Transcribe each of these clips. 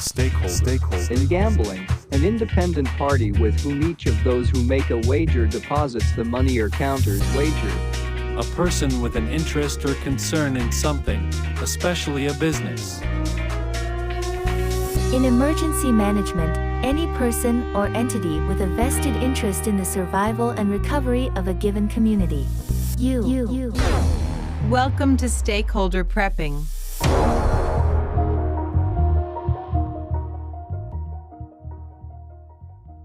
Stakeholder. In gambling, an independent party with whom each of those who make a wager deposits the money or counters wager. A person with an interest or concern in something, especially a business. In emergency management, any person or entity with a vested interest in the survival and recovery of a given community. You. Welcome to Stakeholder Prepping.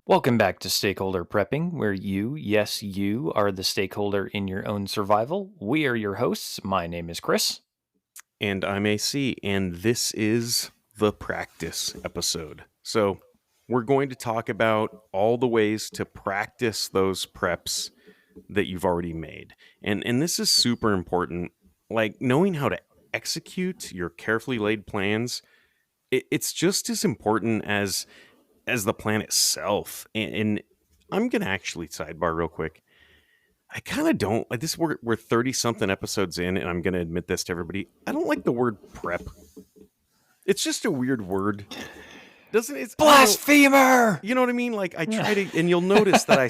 Welcome back to Stakeholder Prepping, where you are the stakeholder in your own survival. We are your hosts. My name is Chris. And I'm AC, and this is the practice episode. So we're going to talk about all the ways to practice those preps that you've already made. And this is super important. Like, knowing how to execute your carefully laid plans, it's just as important as the plan itself. And I'm going to actually sidebar real quick. I kind of don't like this. We're 30 something episodes in, and I'm going to admit this to everybody. I don't like the word prep. It's just a weird word. Doesn't it? Blasphemer! You know what I mean? Like, I try to, and you'll notice that I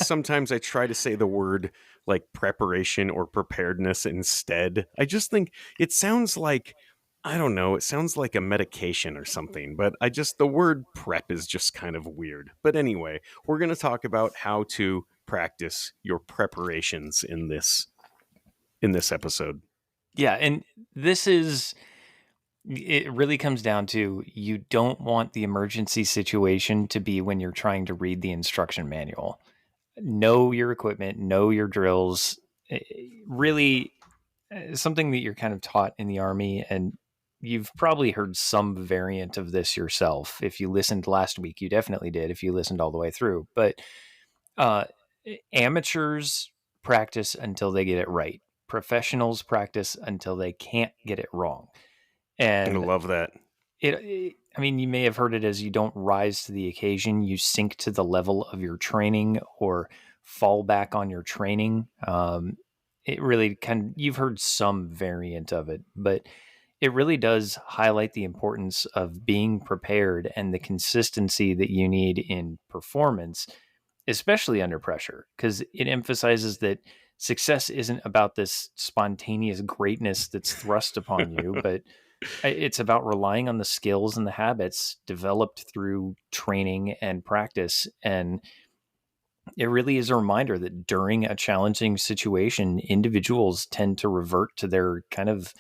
try to say the word like preparation or preparedness instead. I just think it sounds like, I don't know, it sounds like a medication or something, but the word prep is just kind of weird. But anyway, we're going to talk about how to practice your preparations in this episode. Yeah, and it really comes down to, you don't want the emergency situation to be when you're trying to read the instruction manual. Know your equipment, know your drills. Really, something that you're kind of taught in the Army, and you've probably heard some variant of this yourself. If you listened last week, you definitely did, if you listened all the way through. But amateurs practice until they get it right. Professionals practice until they can't get it wrong. And I love that. I mean, you may have heard it as, you don't rise to the occasion, you sink to the level of your training, or fall back on your training. It really you've heard some variant of it, but it really does highlight the importance of being prepared and the consistency that you need in performance, especially under pressure, because it emphasizes that success isn't about this spontaneous greatness that's thrust upon you, but it's about relying on the skills and the habits developed through training and practice. And it really is a reminder that during a challenging situation, individuals tend to revert to their kind of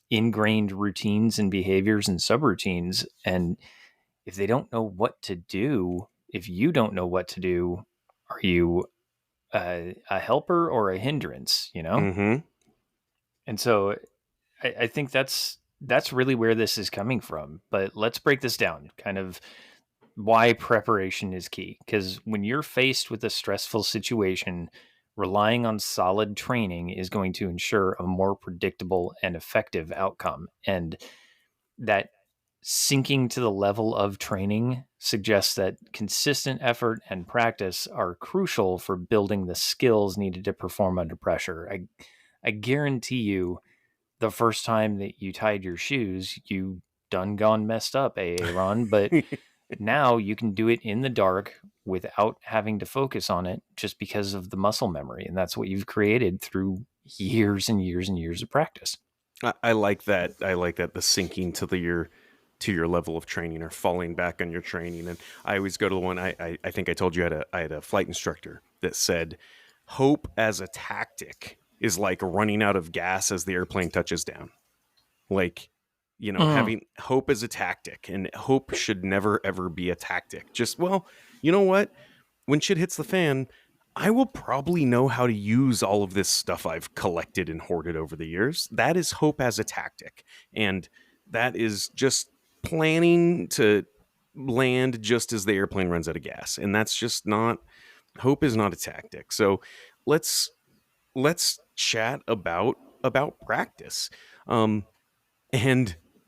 ingrained routines and behaviors and subroutines. And if they don't know what to do, if you don't know what to do, are you a helper or a hindrance, you know? Mm-hmm. And so I think that's really where this is coming from. But let's break this down, kind of why preparation is key. Because when you're faced with a stressful situation, relying on solid training is going to ensure a more predictable and effective outcome. And that sinking to the level of training suggests that consistent effort and practice are crucial for building the skills needed to perform under pressure. I guarantee you, the first time that you tied your shoes, you done gone messed up, Aaron, but now you can do it in the dark without having to focus on it, just because of the muscle memory. And that's what you've created through years and years and years of practice. I like that. I like that, the sinking to your level of training, or falling back on your training. And I always go to the one, I think I told you I had a flight instructor that said, hope as a tactic is like running out of gas as the airplane touches down. Like, you know, having hope as a tactic, and hope should never, ever be a tactic. Just, well, you know what? When shit hits the fan, I will probably know how to use all of this stuff I've collected and hoarded over the years. That is hope as a tactic. And that is just planning to land just as the airplane runs out of gas. And that's just not, hope is not a tactic. So let's chat about practice,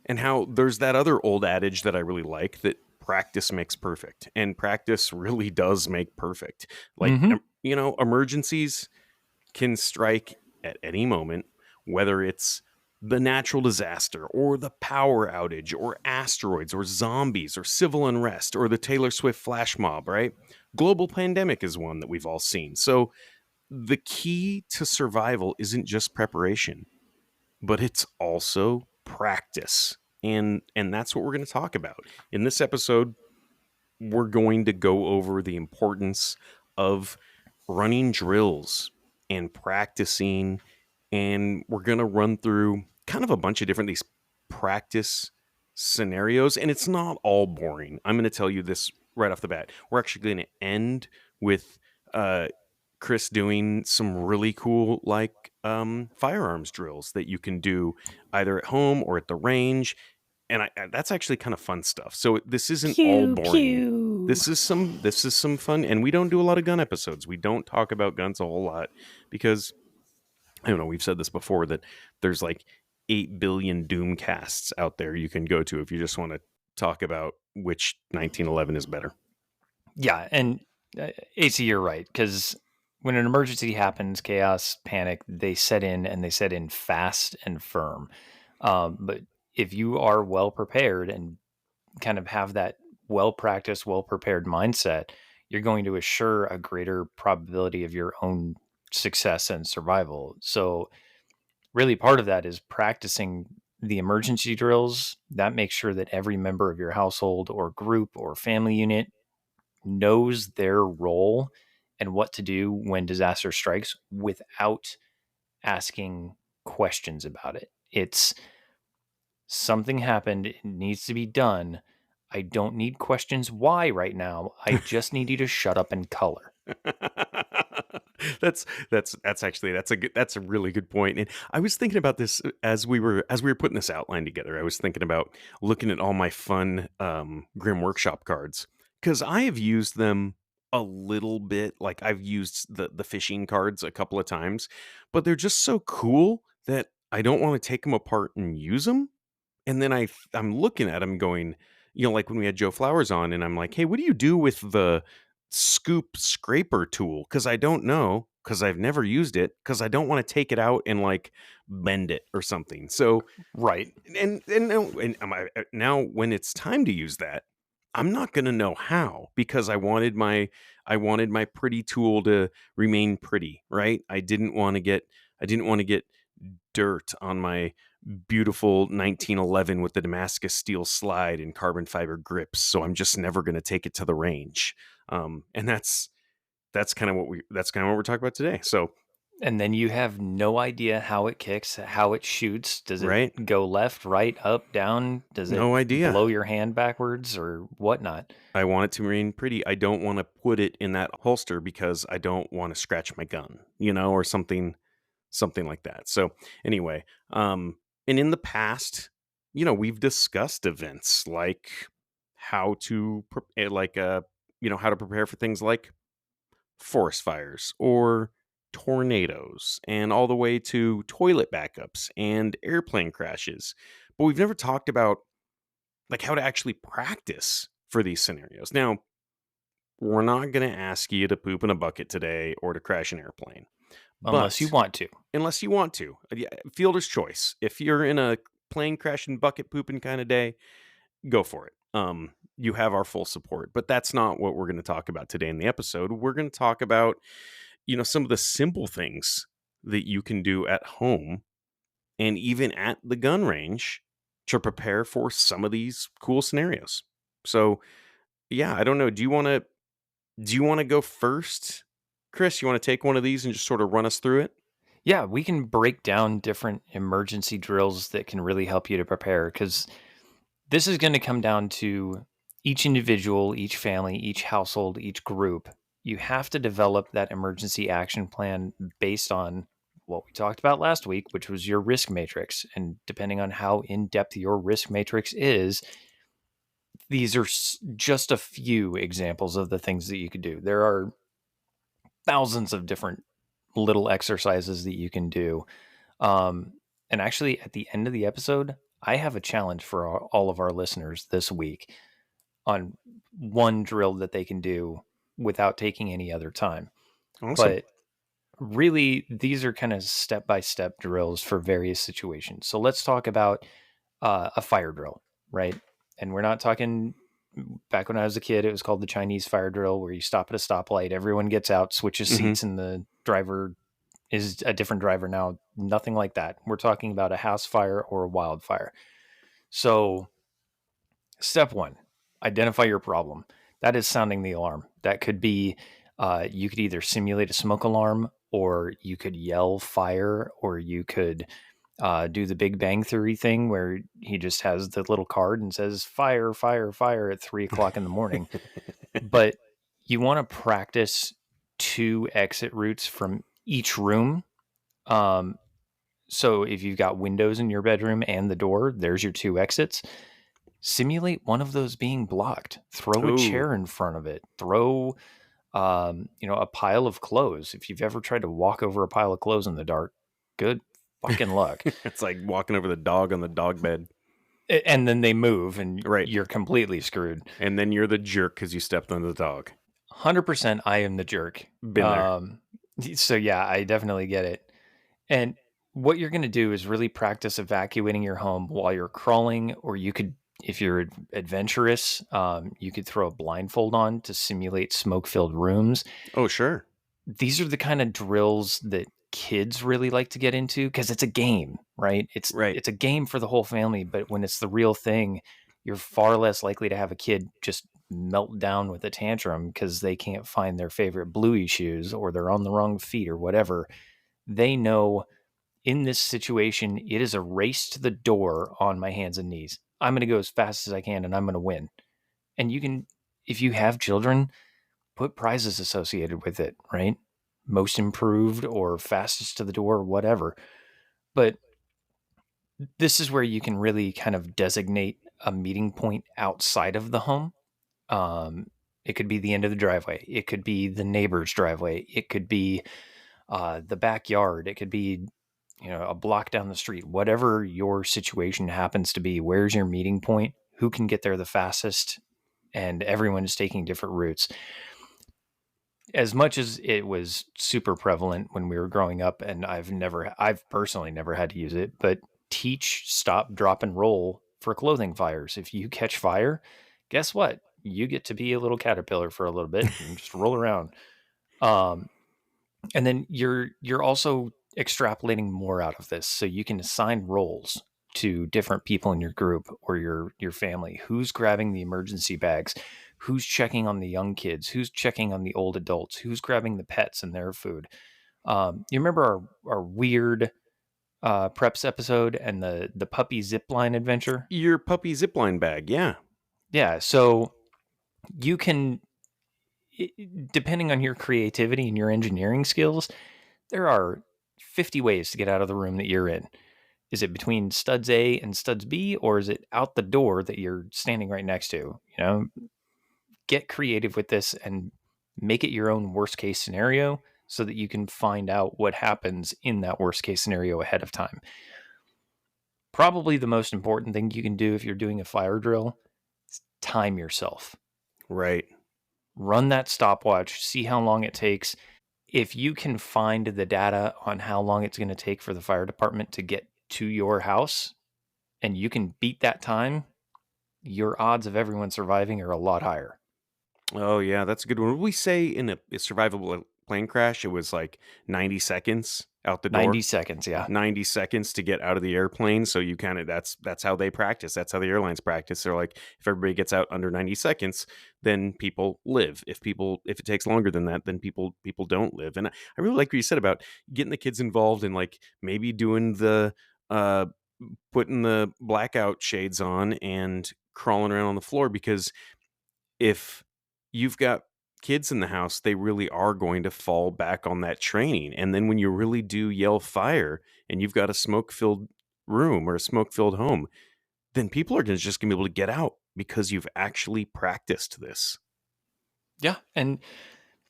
and how there's that other old adage that I really like, that practice makes perfect, and practice really does make perfect. Like, you know, emergencies can strike at any moment, whether it's the natural disaster or the power outage or asteroids or zombies or civil unrest or the Taylor Swift flash mob, right? Global pandemic is one that we've all seen. So the key to survival isn't just preparation, but it's also practice. And that's what we're going to talk about. In this episode, we're going to go over the importance of running drills and practicing, and we're going to run through kind of a bunch of different these practice scenarios, and it's not all boring. I'm going to tell you this right off the bat. We're actually going to end with Chris doing some really cool firearms drills that you can do either at home or at the range, and that's actually kind of fun stuff. So this isn't all boring. This is some fun, and we don't do a lot of gun episodes. We don't talk about guns a whole lot because I don't know. We've said this before that there's like 8 billion Doomcasts out there you can go to if you just want to talk about which 1911 is better. Yeah, and AC, you're right, because when an emergency happens, chaos, panic, they set in, and they set in fast and firm. But if you are well prepared and kind of have that well practiced, well prepared mindset, you're going to assure a greater probability of your own success and survival. So, really, part of that is practicing the emergency drills. That makes sure that every member of your household or group or family unit knows their role and what to do when disaster strikes without asking questions about it. It's something happened, it needs to be done. I don't need questions why right now. I just need you to shut up and color. that's actually that's a really good point. And I was thinking about this as we were putting this outline together. I was thinking about looking at all my fun Grim Workshop cards, because I have used them a little bit. Like I've used the fishing cards a couple of times, but they're just so cool that I don't want to take them apart and use them. And then I'm looking at them going, like when we had Joe Flowers on, and I'm like, hey, what do you do with the scoop scraper tool? Because I don't know, because I've never used it, because I don't want to take it out and like bend it or something. So Right. now when it's time to use that, I'm not going to know how, because I wanted my pretty tool to remain pretty, right? I didn't want to get dirt on my beautiful 1911 with the Damascus steel slide and carbon fiber grips. So I'm just never going to take it to the range. And that's kind of what we're talking about today. So, And then you have no idea how it kicks, how it shoots. Does it right? go left, right, up, down? Does it No idea. blow your hand backwards or whatnot? I want it to remain pretty. I don't want to put it in that holster because I don't want to scratch my gun, or something like that. So anyway, and in the past, we've discussed events like how to how to prepare for things like forest fires or tornadoes, and all the way to toilet backups and airplane crashes. But we've never talked about like how to actually practice for these scenarios. Now, we're not going to ask you to poop in a bucket today or to crash an airplane. Unless you want to. Unless you want to. Yeah, fielder's choice. If you're in a plane crashing, bucket pooping kind of day, go for it. You have our full support. But that's not what we're going to talk about today in the episode. We're going to talk about, some of the simple things that you can do at home and even at the gun range to prepare for some of these cool scenarios. So, yeah, I don't know. Do you want to go first? Chris, you want to take one of these and just sort of run us through it? Yeah, we can break down different emergency drills that can really help you to prepare, because this is going to come down to each individual, each family, each household, each group. You have to develop that emergency action plan based on what we talked about last week, which was your risk matrix. And depending on how in-depth your risk matrix is, these are just a few examples of the things that you could do. There are thousands of different little exercises that you can do. And actually, at the end of the episode, I have a challenge for all of our listeners this week on one drill that they can do without taking any other time. Awesome. But really, these are kind of step-by-step drills for various situations. So let's talk about a fire drill, right? And we're not talking back when I was a kid, it was called the Chinese fire drill, where you stop at a stoplight, everyone gets out, switches Mm-hmm. seats, and the driver is a different driver now. Nothing like that. We're talking about a house fire or a wildfire. So, step one, identify your problem. That is sounding the alarm. That could be you could either simulate a smoke alarm, or you could yell fire, or you could do the Big Bang Theory thing where he just has the little card and says fire, fire, fire at 3 o'clock in the morning. But you want to practice 2 exit routes from each room. Um, so if you've got windows in your bedroom and the door, there's your 2 exits. Simulate one of those being blocked. Throw a Ooh. chair in front of it. Throw, a pile of clothes. If you've ever tried to walk over a pile of clothes in the dark, good fucking luck. It's like walking over the dog on the dog bed. And then they move, and Right. you're completely screwed. And then you're the jerk because you stepped on the dog. 100% I am the jerk. Been there. So yeah, I definitely get it. And what you're going to do is really practice evacuating your home while you're crawling, or you could, if you're adventurous, you could throw a blindfold on to simulate smoke-filled rooms. Oh, sure. These are the kind of drills that kids really like to get into because it's a game, right? Right. It's a game for the whole family, but when it's the real thing, you're far less likely to have a kid just melt down with a tantrum because they can't find their favorite bluey shoes, or they're on the wrong feet, or whatever. They know in this situation, it is a race to the door on my hands and knees. I'm going to go as fast as I can and I'm going to win. And you can, if you have children, put prizes associated with it, right? Most improved or fastest to the door, whatever. But this is where you can really kind of designate a meeting point outside of the home. It could be the end of the driveway. It could be the neighbor's driveway. It could be the backyard. It could be, a block down the street. Whatever your situation happens to be, where's your meeting point? Who can get there the fastest? And everyone is taking different routes. As much as it was super prevalent when we were growing up, and I've personally never had to use it, but teach stop, drop, and roll for clothing fires. If you catch fire, guess what? You get to be a little caterpillar for a little bit and just roll around. And then you're also extrapolating more out of this, so you can assign roles to different people in your group or your family. Who's grabbing the emergency bags? Who's checking on the young kids? Who's checking on the old adults? Who's grabbing the pets and their food? You remember our weird preps episode and the puppy zipline adventure? Your puppy zipline bag, yeah. Yeah, so you can, depending on your creativity and your engineering skills, there are 50 ways to get out of the room that you're in. Is it between studs A and studs B, or is it out the door that you're standing right next to? Get creative with this and make it your own worst case scenario so that you can find out what happens in that worst case scenario ahead of time. Probably the most important thing you can do if you're doing a fire drill is time yourself. Right. Run that stopwatch, see how long it takes. If you can find the data on how long it's going to take for the fire department to get to your house, and you can beat that time, your odds of everyone surviving are a lot higher. Oh, yeah, that's a good one. What did we say in a survivable plane crash? It was like 90 seconds out the door. 90 seconds, yeah. 90 seconds to get out of the airplane. So you kind of, that's how they practice. That's how the airlines practice. They're like, if everybody gets out under 90 seconds, then people live. If it takes longer than that, then people don't live. And I really like what you said about getting the kids involved in, like, maybe doing the putting the blackout shades on and crawling around on the floor, because if you've got kids in the house, they really are going to fall back on that training. And then when you really do yell fire and you've got a smoke-filled room or a smoke-filled home, then people are just going to be able to get out because you've actually practiced this. Yeah, and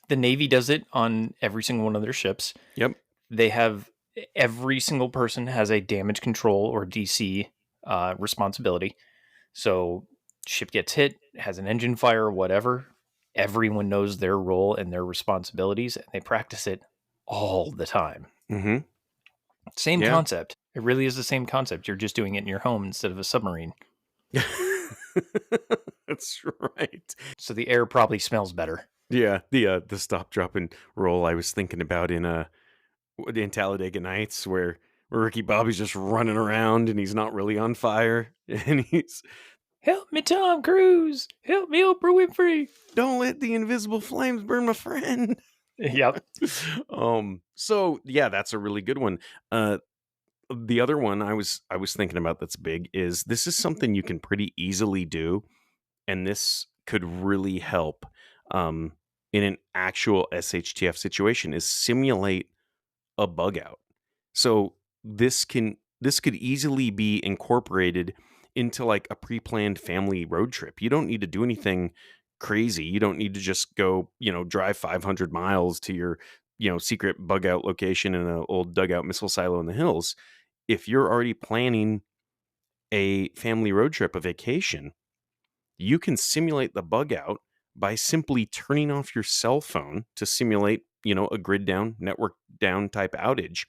the Navy does it on every single one of their ships. Yep. They have, every single person has a damage control or DC responsibility. So ship gets hit, has an engine fire, whatever. Everyone knows their role and their responsibilities, and they practice it all the time. Mm-hmm. Same Yeah. concept. It really is the same concept. You're just doing it in your home instead of a submarine. That's right. So the air probably smells better. Yeah, the stop, drop, and roll I was thinking about in Talladega Nights, where Ricky Bobby's just running around and he's not really on fire, and he's Help me, Tom Cruise. Help me, Oprah Winfrey. don't let the invisible flames burn my friend. Yep. So yeah, that's a really good one. The other one I was thinking about that's big is this is something you can pretty easily do, and this could really help in an actual SHTF situation is simulate a bug out. So this could easily be incorporated into like a pre-planned family road trip. You don't need to do anything crazy. You don't need to just go, drive 500 miles to your, secret bug out location in an old dugout missile silo in the hills. If you're already planning a family road trip, a vacation, you can simulate the bug out by simply turning off your cell phone to simulate, a grid down, network down type outage,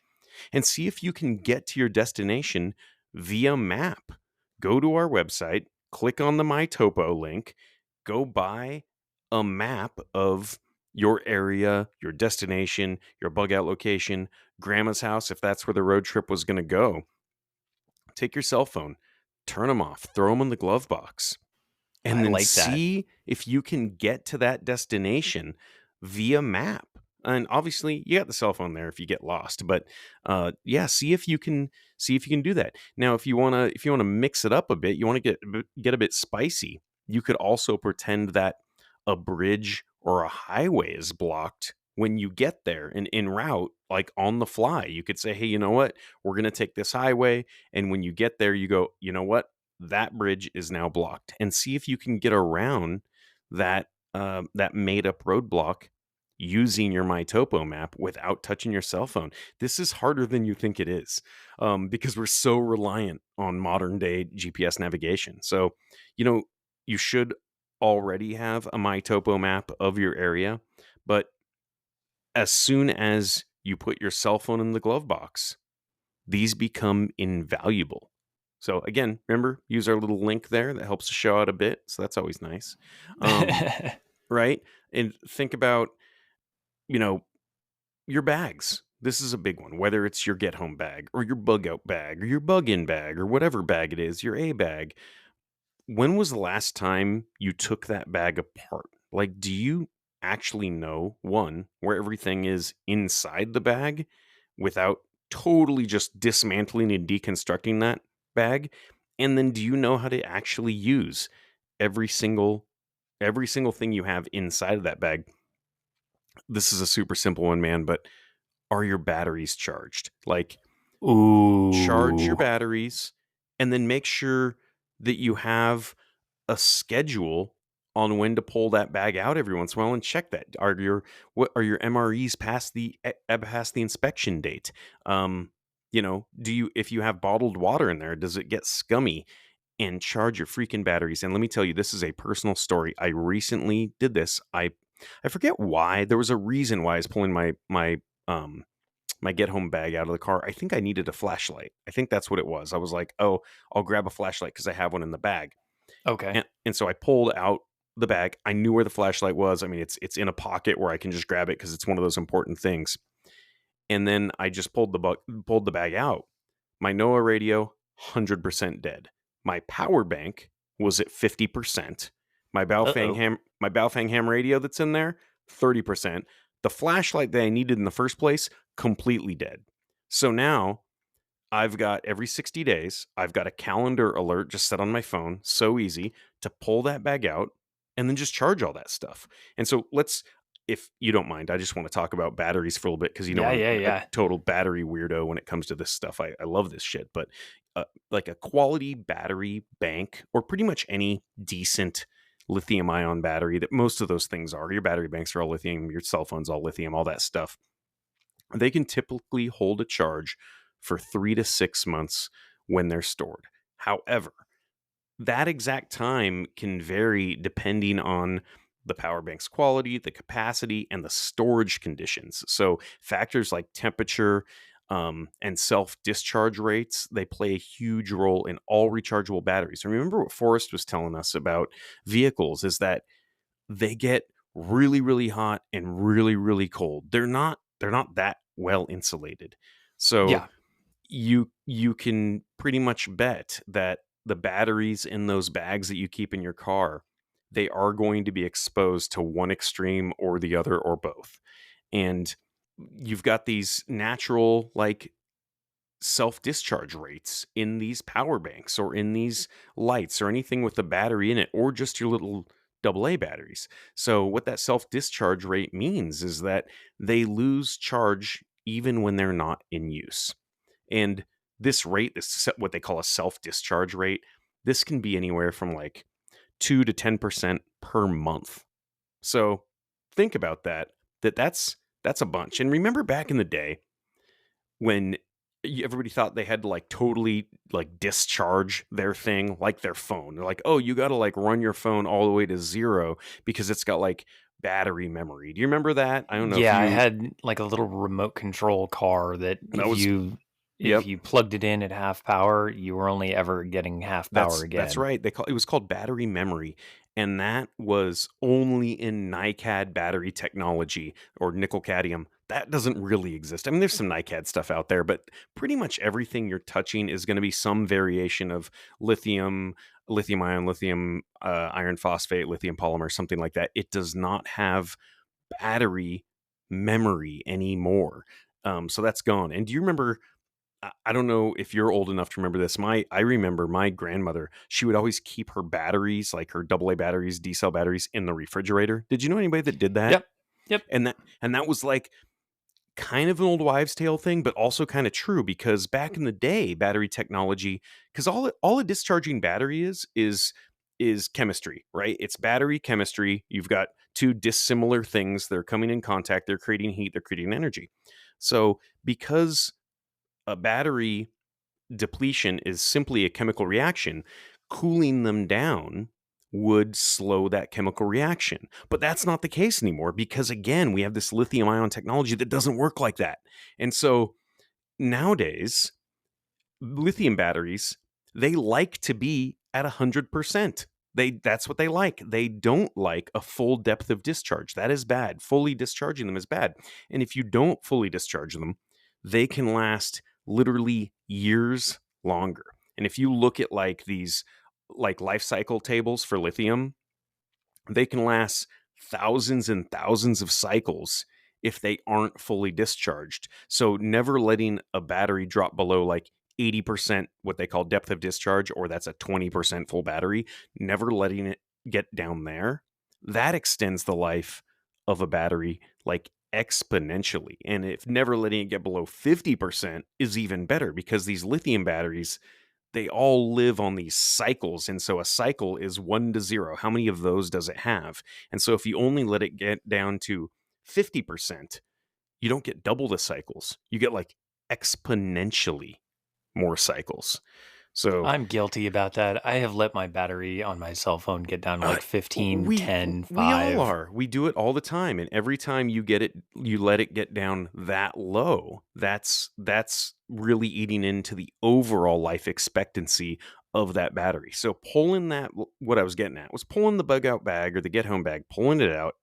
and see if you can get to your destination via map. Go to our website, click on the My Topo link, go buy a map of your area, your destination, your bug out location, grandma's house, if that's where the road trip was going to go. Take your cell phone, turn them off, throw them in the glove box, and I then like that. see if you can get to that destination via map. And obviously, you got the cell phone there if you get lost. But yeah, see if you can do that. Now, if you wanna mix it up a bit, you want to get a bit spicy. You could also pretend that a bridge or a highway is blocked when you get there and en route, like on the fly. You could say, hey, you know what? We're gonna take this highway, and when you get there, you go, you know what? That bridge is now blocked, and see if you can get around that made up roadblock using your MyTopo map without touching your cell phone. This is harder than you think it is, because we're so reliant on modern day GPS navigation. So, you should already have a MyTopo map of your area, but as soon as you put your cell phone in the glove box, these become invaluable. So again, remember, use our little link there that helps to show out a bit. So that's always nice. Right? And think about, your bags. This is a big one, whether it's your get home bag or your bug out bag or your bug in bag or whatever bag it is, your A bag. When was the last time you took that bag apart? Like, do you actually know, one, where everything is inside the bag without totally just dismantling and deconstructing that bag? And then do you know how to actually use every single thing you have inside of that bag? This is a super simple one, man, but are your batteries charged? Like, charge your Ooh. batteries and then make sure that you have a schedule on when to pull that bag out every once in a while and check that. Are your MREs past the inspection date? If you have bottled water in there, does it get scummy? And charge your freaking batteries. And let me tell you, this is a personal story. I recently did this. I forget why. There was a reason why I was pulling my get home bag out of the car. I think I needed a flashlight. I think that's what it was. I was like, oh, I'll grab a flashlight because I have one in the bag. Okay. And so I pulled out the bag. I knew where the flashlight was. I mean, it's in a pocket where I can just grab it because it's one of those important things. And then I just pulled the bag out. My NOAA radio, 100% dead. My power bank was at 50%. My Baofeng ham radio that's in there, 30%. The flashlight that I needed in the first place, completely dead. So now I've got every 60 days, I've got a calendar alert just set on my phone. So easy to pull that bag out and then just charge all that stuff. And so if you don't mind, I just want to talk about batteries for a little bit because I'm Yeah. a total battery weirdo when it comes to this stuff. I love this shit, but like a quality battery bank or pretty much any decent lithium ion battery that most of those things are. Your battery banks are all lithium, your cell phone's all lithium, all that stuff. They can typically hold a charge for 3 to 6 months when they're stored. However, that exact time can vary depending on the power bank's quality, the capacity, and the storage conditions. So factors like temperature, and self-discharge rates, they play a huge role in all rechargeable batteries. And remember what Forrest was telling us about vehicles is that they get really, really hot and really, really cold. They're not that well insulated. So Yeah. you can pretty much bet that the batteries in those bags that you keep in your car, they are going to be exposed to one extreme or the other or both. And you've got these natural like self-discharge rates in these power banks or in these lights or anything with the battery in it or just your little AA batteries. So what that self-discharge rate means is that they lose charge even when they're not in use. And this rate, what they call a self-discharge rate, this can be anywhere from like 2 to 10% per month. So think about that. That's a bunch. And remember back in the day when everybody thought they had to like totally like discharge their thing like their phone. They're like, "Oh, you got to like run your phone all the way to zero because it's got like battery memory." Do you remember that? I don't know if Yeah, I you had like a little remote control car that that was if yep. you plugged it in at half power, you were only ever getting half power That's again. right. It was called battery memory, and that was only in NiCad battery technology or nickel cadmium. That doesn't really exist. I mean, there's some NiCad stuff out there, but pretty much everything you're touching is going to be some variation of lithium, lithium ion, lithium iron phosphate, lithium polymer, something like that. It does not have battery memory anymore. So that's gone. And do you remember? I don't know if you're old enough to remember this. I remember my grandmother, she would always keep her batteries, like her AA batteries, D cell batteries in the refrigerator. Did you know anybody that did that? Yep. Yep. And that was like kind of an old wives' tale thing, but also kind of true because back in the day, battery technology, because all a discharging battery is chemistry, right? It's battery chemistry. You've got two dissimilar things that are coming in contact. They're creating heat. They're creating energy. So because a battery depletion is simply a chemical reaction, cooling them down would slow that chemical reaction. But that's not the case anymore because, again, we have this lithium ion technology that doesn't work like that. And so nowadays, lithium batteries, they like to be at 100%. That's what they like. They don't like a full depth of discharge. That is bad. Fully discharging them is bad. And if you don't fully discharge them, they can last literally years longer. And if you look at like these like life cycle tables for lithium, they can last thousands and thousands of cycles if they aren't fully discharged. So never letting a battery drop below like 80% what they call depth of discharge, or that's a 20% full battery, never letting it get down there, that extends the life of a battery like exponentially. And if never letting it get below 50% is even better because these lithium batteries, they all live on these cycles. And so a cycle is 1 to 0. How many of those does it have? And so if you only let it get down to 50%, you don't get double the cycles. You get like exponentially more cycles. So I'm guilty about that. I have let my battery on my cell phone get down to like 15, we 10, we all 5. are. We do it all the time, and every time you let it get down that low. That's really eating into the overall life expectancy of that battery. So pulling that, what I was getting at was pulling the bug out bag or the get home bag, pulling it out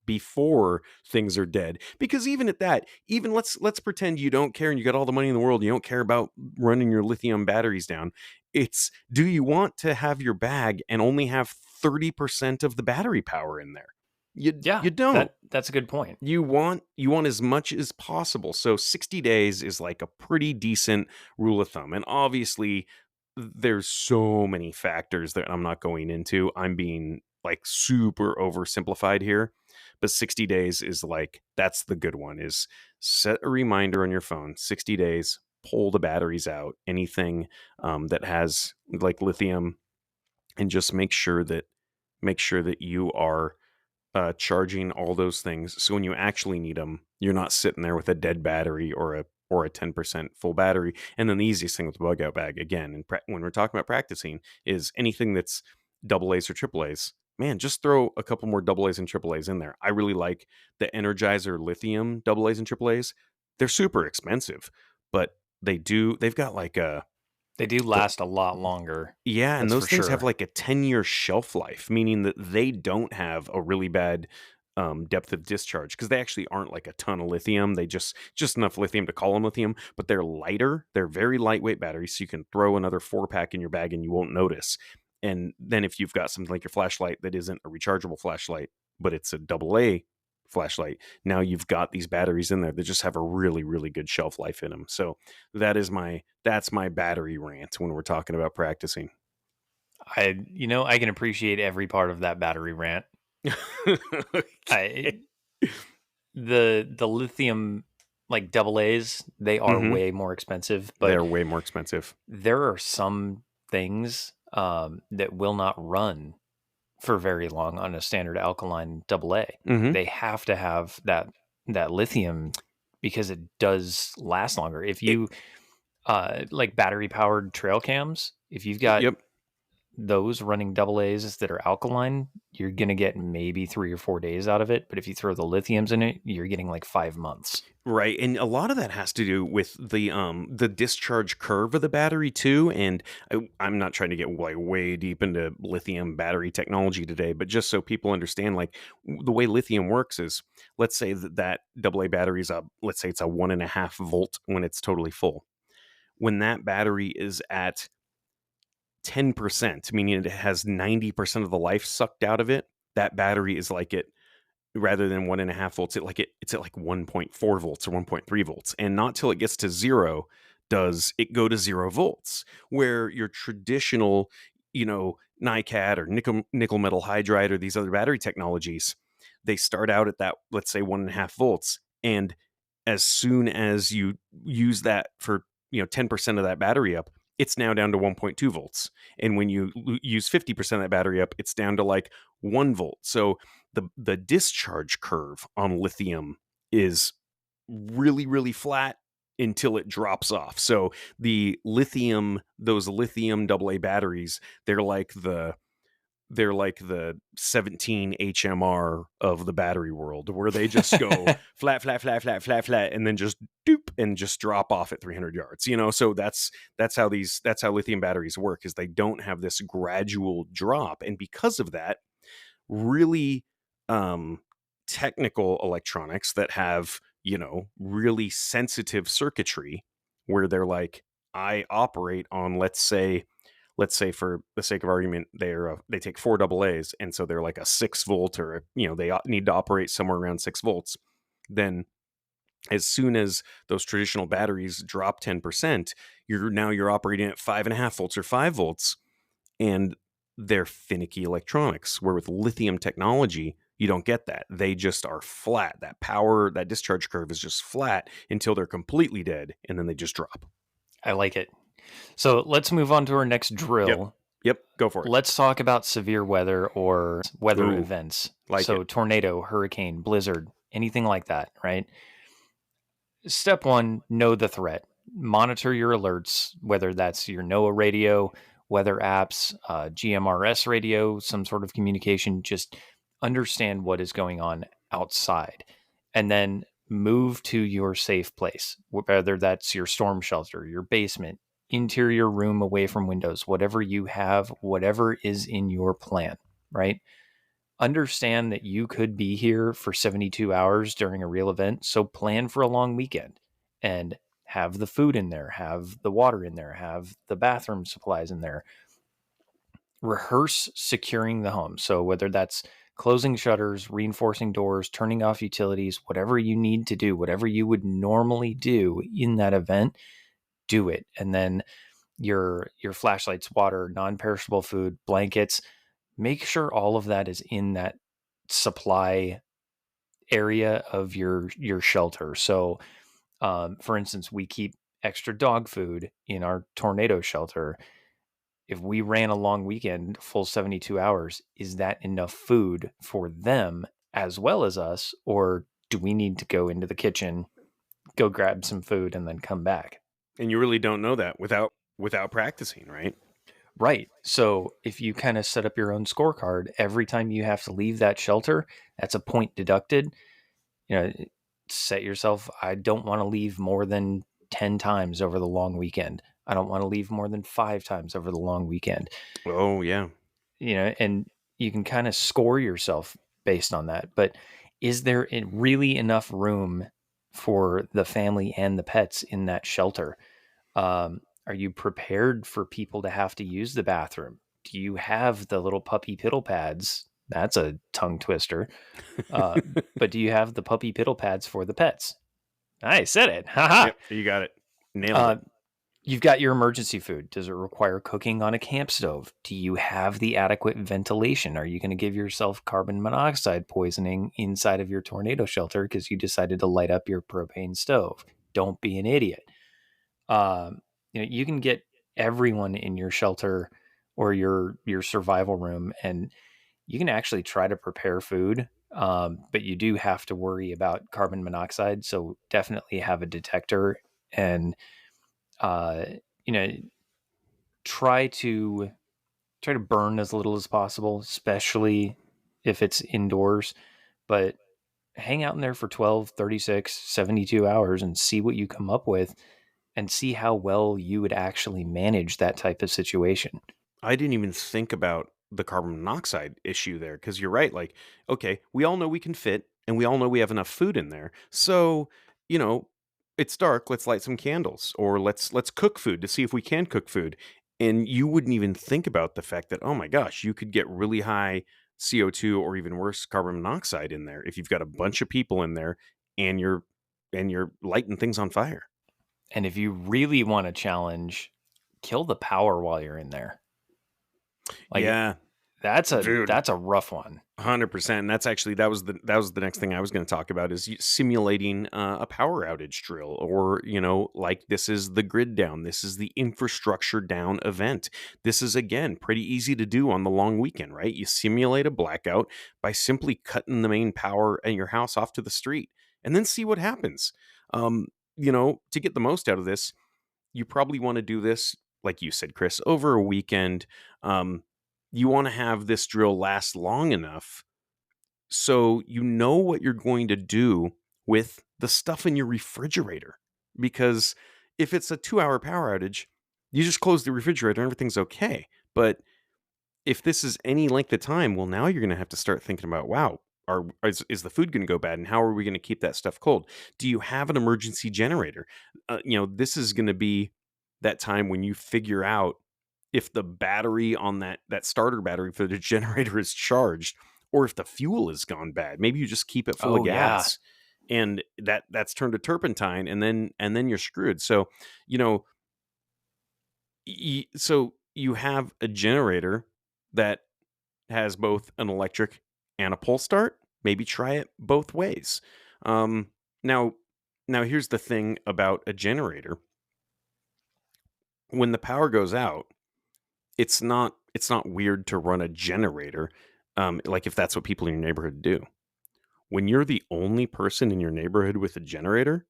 before things are dead. Because even at that, even let's pretend you don't care and you got all the money in the world, you don't care about running your lithium batteries down. It's, do you want to have your bag and only have 30% of the battery power in there? Yeah, You don't. that's a good point. You want as much as possible. So 60 days is like a pretty decent rule of thumb. And obviously there's so many factors that I'm not going into. I'm being like super oversimplified here. But 60 days is like, that's the good one, is set a reminder on your phone, 60 days, pull the batteries out, anything that has like lithium, and just make sure that you are charging all those things. So when you actually need them, you're not sitting there with a dead battery or a 10% full battery. And then the easiest thing with the bug out bag, again, and when we're talking about practicing, is anything that's double A's or triple A's. man, just throw a couple more double A's and triple A's in there. I really like the Energizer lithium double A's and triple A's. They're super expensive, but they've got like They do the last a lot longer. yeah, and That's for those things have sure. like a 10-year shelf life, meaning that they don't have a really bad depth of discharge because they actually aren't like a ton of lithium. They just enough lithium to call them lithium, but they're lighter. They're very lightweight batteries, so you can throw another 4-pack in your bag and you won't notice. And then if you've got something like your flashlight that isn't a rechargeable flashlight, but it's a double A flashlight, now you've got these batteries in there that just have a really, really good shelf life in them. So that's my battery rant when we're talking about practicing. I can appreciate every part of that battery rant. Okay. I the lithium like double A's, they are Hmm. way more expensive, but They're way more expensive. there are some things that will not run for very long on a standard alkaline double A. Hmm. They have to have that lithium because it does last longer. If It, you like battery powered trail cams, if you've got yep. those running double A's that are alkaline, you're gonna get maybe 3 or 4 days out of it. But if you throw the lithiums in it, you're getting like 5 months. Right, and a lot of that has to do with the discharge curve of the battery too. And I'm not trying to get like way deep into lithium battery technology today, but just so people understand, like the way lithium works is, let's say that AA battery is let's say it's a 1.5 volt when it's totally full. When that battery is at 10%, meaning it has 90% of the life sucked out of it, that battery is like it rather than 1.5 volts, it's at like 1.4 volts or 1.3 volts. And not till it gets to zero does it go to 0 volts, where your traditional, NiCad or nickel metal hydride or these other battery technologies, they start out at that, let's say 1.5 volts. And as soon as you use that for 10% of that battery up, it's now down to 1.2 volts. And when you use 50% of that battery up, it's down to like 1 volt. So the discharge curve on lithium is really, really flat until it drops off. So those lithium AA batteries, they're like the 17 HMR of the battery world, where they just go flat, flat, flat, flat, flat, flat, and then just doop and just drop off at 300 yards. So that's how lithium batteries work, is they don't have this gradual drop, and because of that, really technical electronics that have really sensitive circuitry, where they're like, I operate on, let's say for the sake of argument, they take 4 AA's, and so they're like a 6 volt, or they need to operate somewhere around 6 volts. Then as soon as those traditional batteries drop 10%, you're operating at 5.5 volts or 5 volts, and they're finicky electronics, where with lithium technology you don't get that. They just are flat. That discharge curve is just flat until they're completely dead, and then they just drop. I like it. So let's move on to our next drill. Yep, go for it. Let's talk about severe weather or weather Ooh, events. like So it. tornado, hurricane, blizzard, anything like that, right? Step one, know the threat. Monitor your alerts, whether that's your NOAA radio, weather apps, GMRS radio, some sort of communication. Just understand what is going on outside. And then move to your safe place, whether that's your storm shelter, your basement, interior room away from windows, whatever you have, whatever is in your plan, right? Understand that you could be here for 72 hours during a real event. So plan for a long weekend and have the food in there, have the water in there, have the bathroom supplies in there. Rehearse securing the home. So whether that's closing shutters, reinforcing doors, turning off utilities, whatever you need to do, whatever you would normally do in that event, do it. And then your flashlights, water, non-perishable food, blankets, make sure all of that is in that supply area of your shelter. So for instance, we keep extra dog food in our tornado shelter. If we ran a long weekend, full 72 hours, is that enough food for them as well as us? Or do we need to go into the kitchen, go grab some food, and then come back? And you really don't know that without practicing, right? Right. So if you kind of set up your own scorecard, every time you have to leave that shelter, that's a point deducted. You know, set yourself, I don't want to leave more than 10 times over the long weekend. I don't want to leave more than 5 times over the long weekend. Oh, yeah. And you can kind of score yourself based on that. But is there really enough room for the family and the pets in that shelter? Are you prepared for people to have to use the bathroom? Do you have the little puppy piddle pads? That's a tongue twister. Uh, but do you have the puppy piddle pads for the pets? I said it. Haha. Yep, you got it. Nailed Uh, it. you've got your emergency food. Does it require cooking on a camp stove? Do you have the adequate ventilation? Are you going to give yourself carbon monoxide poisoning inside of your tornado shelter because you decided to light up your propane stove? Don't be an idiot. You can get everyone in your shelter or your survival room, and you can actually try to prepare food, but you do have to worry about carbon monoxide. So definitely have a detector, and uh, you know try to burn as little as possible, especially if it's indoors. But hang out in there for 12, 36, 72 hours and see what you come up with and see how well you would actually manage that type of situation. I didn't even think about the carbon monoxide issue there because you're right. Like, okay, we all know we can fit and we all know we have enough food in there. So, you know, it's dark, let's light some candles or let's cook food to see if we can cook food. And you wouldn't even think about the fact that, oh my gosh, you could get really high CO2 or even worse carbon monoxide in there if you've got a bunch of people in there and you're lighting things on fire. And if you really want to challenge, kill the power while you're in there. Like Yeah, that's dude. a rough one. 100%. And that was the next thing I was going to talk about is simulating a power outage drill, or like this is the grid down, this is the infrastructure down event. This is again pretty easy to do on the long weekend, right? You simulate a blackout by simply cutting the main power in your house off to the street, and then see what happens. Um, to get the most out of this, you probably want to do this, like you said, Chris, over a weekend. Um, you want to have this drill last long enough so you know what you're going to do with the stuff in your refrigerator. Because if it's a 2-hour power outage, you just close the refrigerator and everything's okay. But if this is any length of time, well, now you're going to have to start thinking about, wow, is the food going to go bad? And how are we going to keep that stuff cold? Do you have an emergency generator? This is going to be that time when you figure out if the battery on that starter battery for the generator is charged or if the fuel has gone bad. Maybe you just keep it full of Yeah. gas and that's turned to turpentine and then you're screwed. So, so you have a generator that has both an electric and a pull start. Maybe try it both ways. Um, now, now here's the thing about a generator. When the power goes out, it's not weird to run a generator, like if that's what people in your neighborhood do. When you're the only person in your neighborhood with a generator,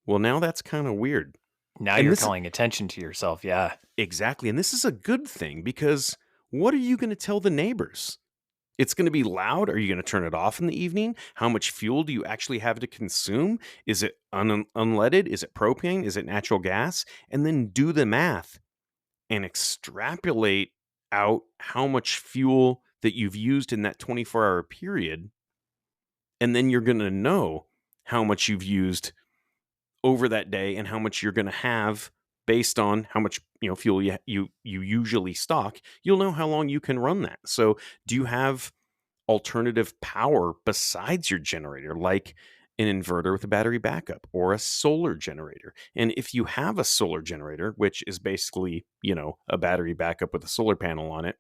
well, now that's kind of weird. Now And you're this calling attention to yourself. Yeah. exactly, and this is a good thing because what are you going to tell the neighbors? It's going to be loud. Are you going to turn it off in the evening? How much fuel do you actually have to consume? Is it unleaded? Is it propane? Is it natural gas? And then do the math and extrapolate out how much fuel that you've used in that 24-hour period. And then you're going to know how much you've used over that day and how much you're going to have based on how much fuel you usually stock. You'll know how long you can run that. So do you have alternative power besides your generator, like an inverter with a battery backup or a solar generator? And if you have a solar generator, which is basically, a battery backup with a solar panel on it,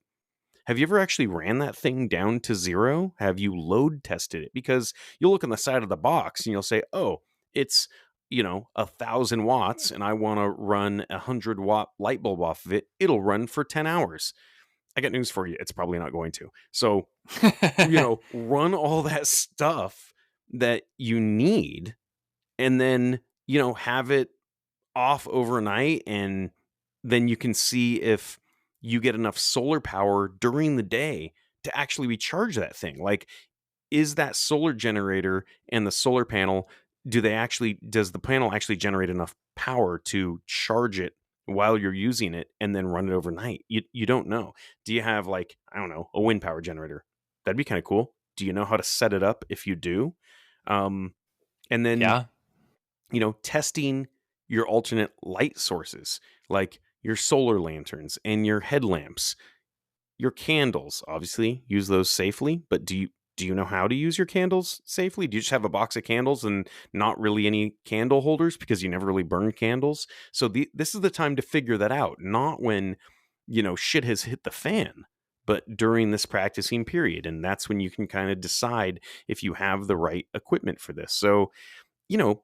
have you ever actually ran that thing down to zero? Have you load tested it? Because you'll look on the side of the box and you'll say, oh, it's 1,000 watts and I want to run 100-watt light bulb off of it. It'll run for 10 hours. I got news for you. It's probably not going to. So, run all that stuff that you need and then, have it off overnight. And then you can see if, you get enough solar power during the day to actually recharge that thing. Like, is that solar generator and the solar panel, does the panel actually generate enough power to charge it while you're using it and then run it overnight? You don't know. Do you have, like, I don't know, a wind power generator? That'd be kind of cool. Do you know how to set it up if you do? Um, and then, Yeah. testing your alternate light sources, like your solar lanterns and your headlamps, your candles. Obviously, use those safely, but do you know how to use your candles safely? Do you just have a box of candles and not really any candle holders because you never really burn candles? So this is the time to figure that out, not when, shit has hit the fan, but during this practicing period. And that's when you can kind of decide if you have the right equipment for this. So, you know,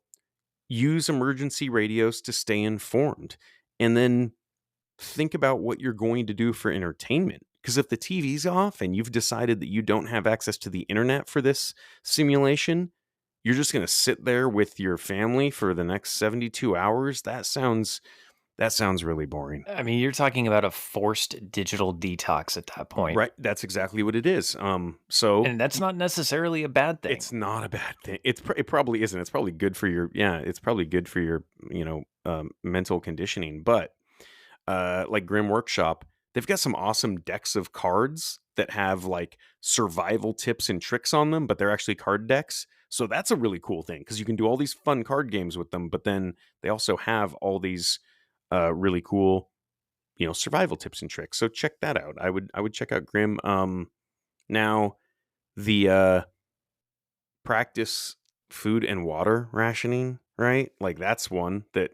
use emergency radios to stay informed, and then think about what you're going to do for entertainment. Because if the TV's off and you've decided that you don't have access to the internet for this simulation, you're just going to sit there with your family for the next 72 hours. That sounds really boring. I mean, you're talking about a forced digital detox at that point. Right, that's exactly what it is. So And that's not necessarily a bad thing. it's not a bad thing. It probably isn't. It's probably good for your it's probably good for your mental conditioning. But like Grim Workshop, they've got some awesome decks of cards that have like survival tips and tricks on them, but they're actually card decks. So that's a really cool thing because you can do all these fun card games with them. But then they also have all these really cool survival tips and tricks. So check that out. I would check out Grim. Now the practice food and water rationing, right? Like that's one that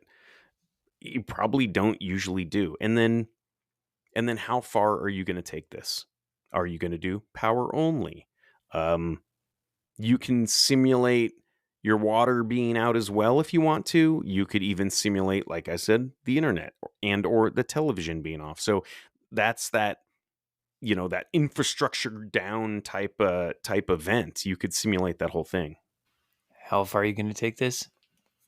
you probably don't usually do. And then how far are you going to take this? Are you going to do power only? You can simulate your water being out as well if you want to. You could even simulate, like I said, the internet and or the television being off. So that's that that infrastructure down type event. You could simulate that whole thing. How far are you going to take this?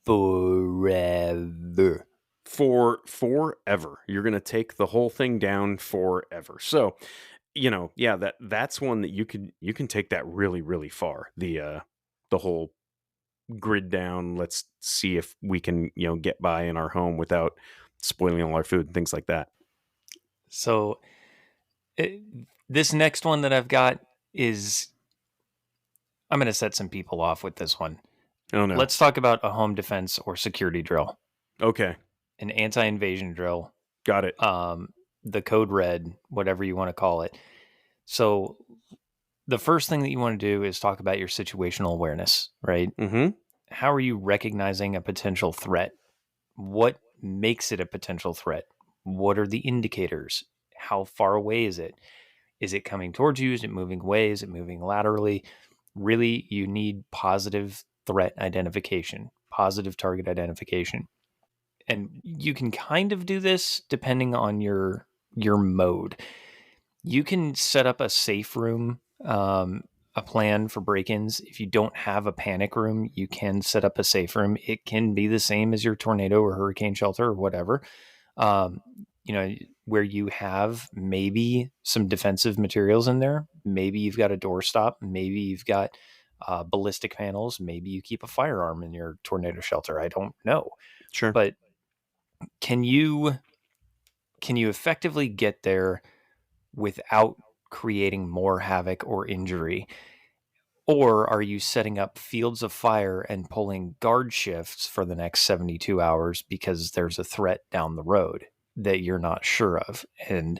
Forever. For forever. You're going to take the whole thing down forever. So, that's one that you can take that really, really far. The whole grid down. Let's see if we can, get by in our home without spoiling all our food and things like that. So this next one that I've got is, I'm going to set some people off with this one. Oh no. Let's talk about a home defense or security drill, Okay. an anti-invasion drill, Got it. the code red, whatever you want to call it. So the first thing that you want to do is talk about your situational awareness, right? Mm-hmm. How are you recognizing a potential threat? What makes it a potential threat? What are the indicators? How far away is it? Is it coming towards you? Is it moving away? Is it moving laterally? Really, you need positive threat identification, positive target identification. And you can kind of do this depending on your mode. You can set up a safe room, a plan for break-ins. If you don't have a panic room, you can set up a safe room. It can be the same as your tornado or hurricane shelter or whatever. Where you have maybe some defensive materials in there. Maybe you've got a doorstop. Maybe you've got ballistic panels. Maybe you keep a firearm in your tornado shelter. I don't know. Sure. But can you effectively get there without creating more havoc or injury? Or are you setting up fields of fire and pulling guard shifts for the next 72 hours because there's a threat down the road that you're not sure of? And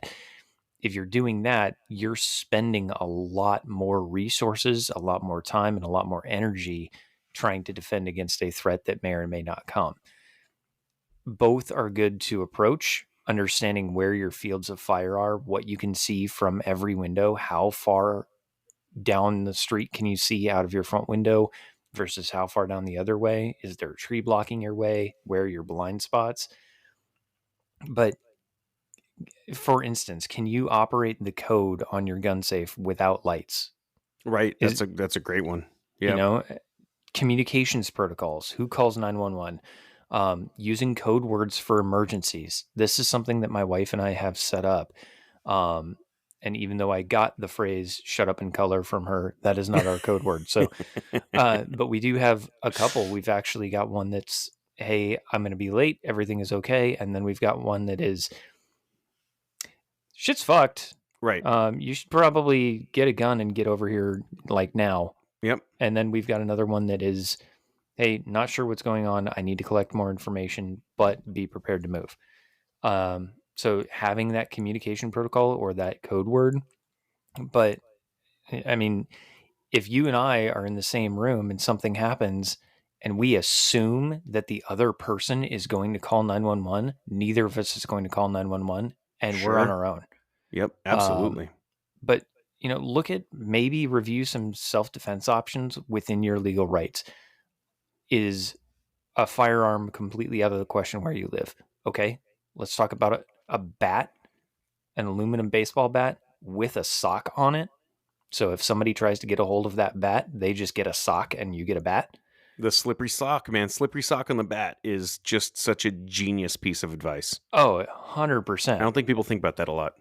if you're doing that, you're spending a lot more resources, a lot more time, and a lot more energy trying to defend against a threat that may or may not come. Both are good to approach, understanding where your fields of fire are, what you can see from every window, how far down the street can you see out of your front window versus how far down the other way. Is there a tree blocking your way? Where are your blind spots? But for instance, can you operate the code on your gun safe without lights? Right. That's a great one. Yeah. Communications protocols. Who calls 911? Using code words for emergencies. This is something that my wife and I have set up. And even though I got the phrase "shut up and color" from her, that is not our code word. So, but we do have a couple. We've actually got one that's, "Hey, I'm going to be late. Everything is okay." And then we've got one that is, "Shit's fucked. Right. You should probably get a gun and get over here like now." Yep. And then we've got another one that is, "Hey, not sure what's going on. I need to collect more information, but be prepared to move." So having that communication protocol or that code word, but I mean, if you and I are in the same room and something happens and we assume that the other person is going to call 911, neither of us is going to call 911 and we're on Sure. our own. Yep. Absolutely. But look at, maybe review some self-defense options within your legal rights. Is a firearm completely out of the question where you live? Okay, let's talk about a bat, an aluminum baseball bat with a sock on it. So if somebody tries to get a hold of that bat, they just get a sock and you get a bat. The slippery sock, man. Slippery sock on the bat is just such a genius piece of advice. Oh, I 100%. don't think people think about that a lot.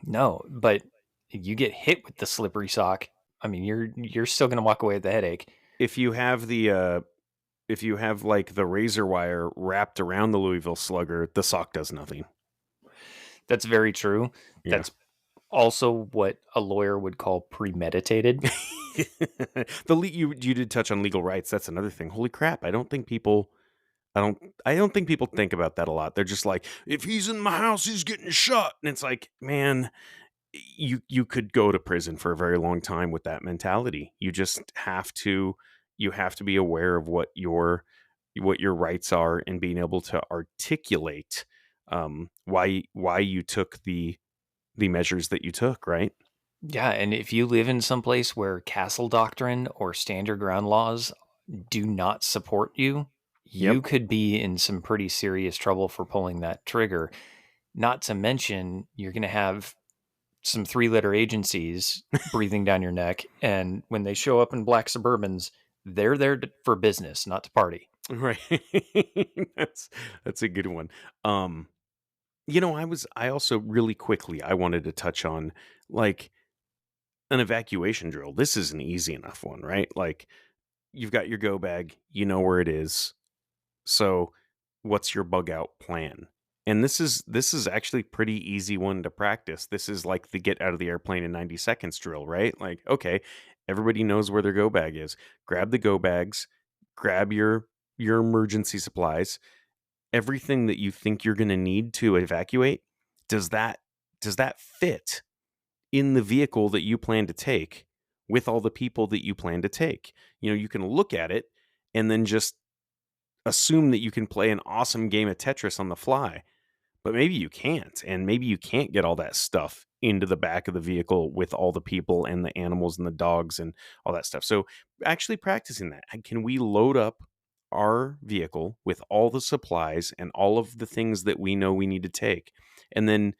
No, but you get hit with the slippery sock. I mean, you're still going to walk away with a headache. If you have like the razor wire wrapped around the Louisville Slugger, the sock does nothing. That's very true. Yeah. That's also what a lawyer would call premeditated. You did touch on legal rights. That's another thing. Holy crap! I don't think people think about that a lot. They're just like, if he's in my house, he's getting shot, and it's like, man, you could go to prison for a very long time with that mentality. You have to be aware of what your rights are and being able to articulate why you took the measures that you took, right? Yeah, and if you live in some place where castle doctrine or stand your ground laws do not support you, you Yep. could be in some pretty serious trouble for pulling that trigger. Not to mention, you're going to have some 3-letter agencies breathing down your neck, and when they show up in black Suburbans, they're there for business, not to party. Right. That's a good one. I also really quickly, I wanted to touch on like an evacuation drill. This is an easy enough one, right? Like, you've got your go bag, you know where it is. So what's your bug out plan? And this is actually pretty easy one to practice. This is like the get out of the airplane in 90 seconds drill, right? Like, okay, everybody knows where their go bag is. Grab the go bags, grab your emergency supplies, everything that you think you're going to need to evacuate. Does that fit in the vehicle that you plan to take with all the people that you plan to take? You can look at it and then just assume that you can play an awesome game of Tetris on the fly, but maybe you can't. And maybe you can't get all that stuff into the back of the vehicle with all the people and the animals and the dogs and all that stuff. So actually practicing that. Can we load up our vehicle with all the supplies and all of the things that we know we need to take, and then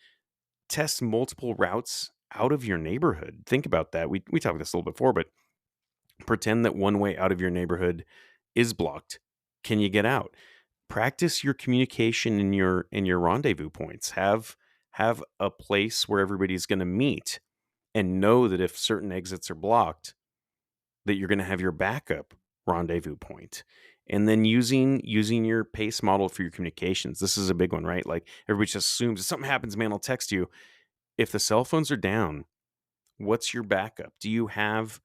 test multiple routes out of your neighborhood? Think about that. We talked about this a little before, but pretend that one way out of your neighborhood is blocked. Can you get out? Practice your communication in your rendezvous points. Have a place where everybody's going to meet, and know that if certain exits are blocked, that you're going to have your backup rendezvous point. And then using your PACE model for your communications. This is a big one, right? Like, everybody just assumes if something happens, man, I'll text you. If the cell phones are down, what's your backup? Do you have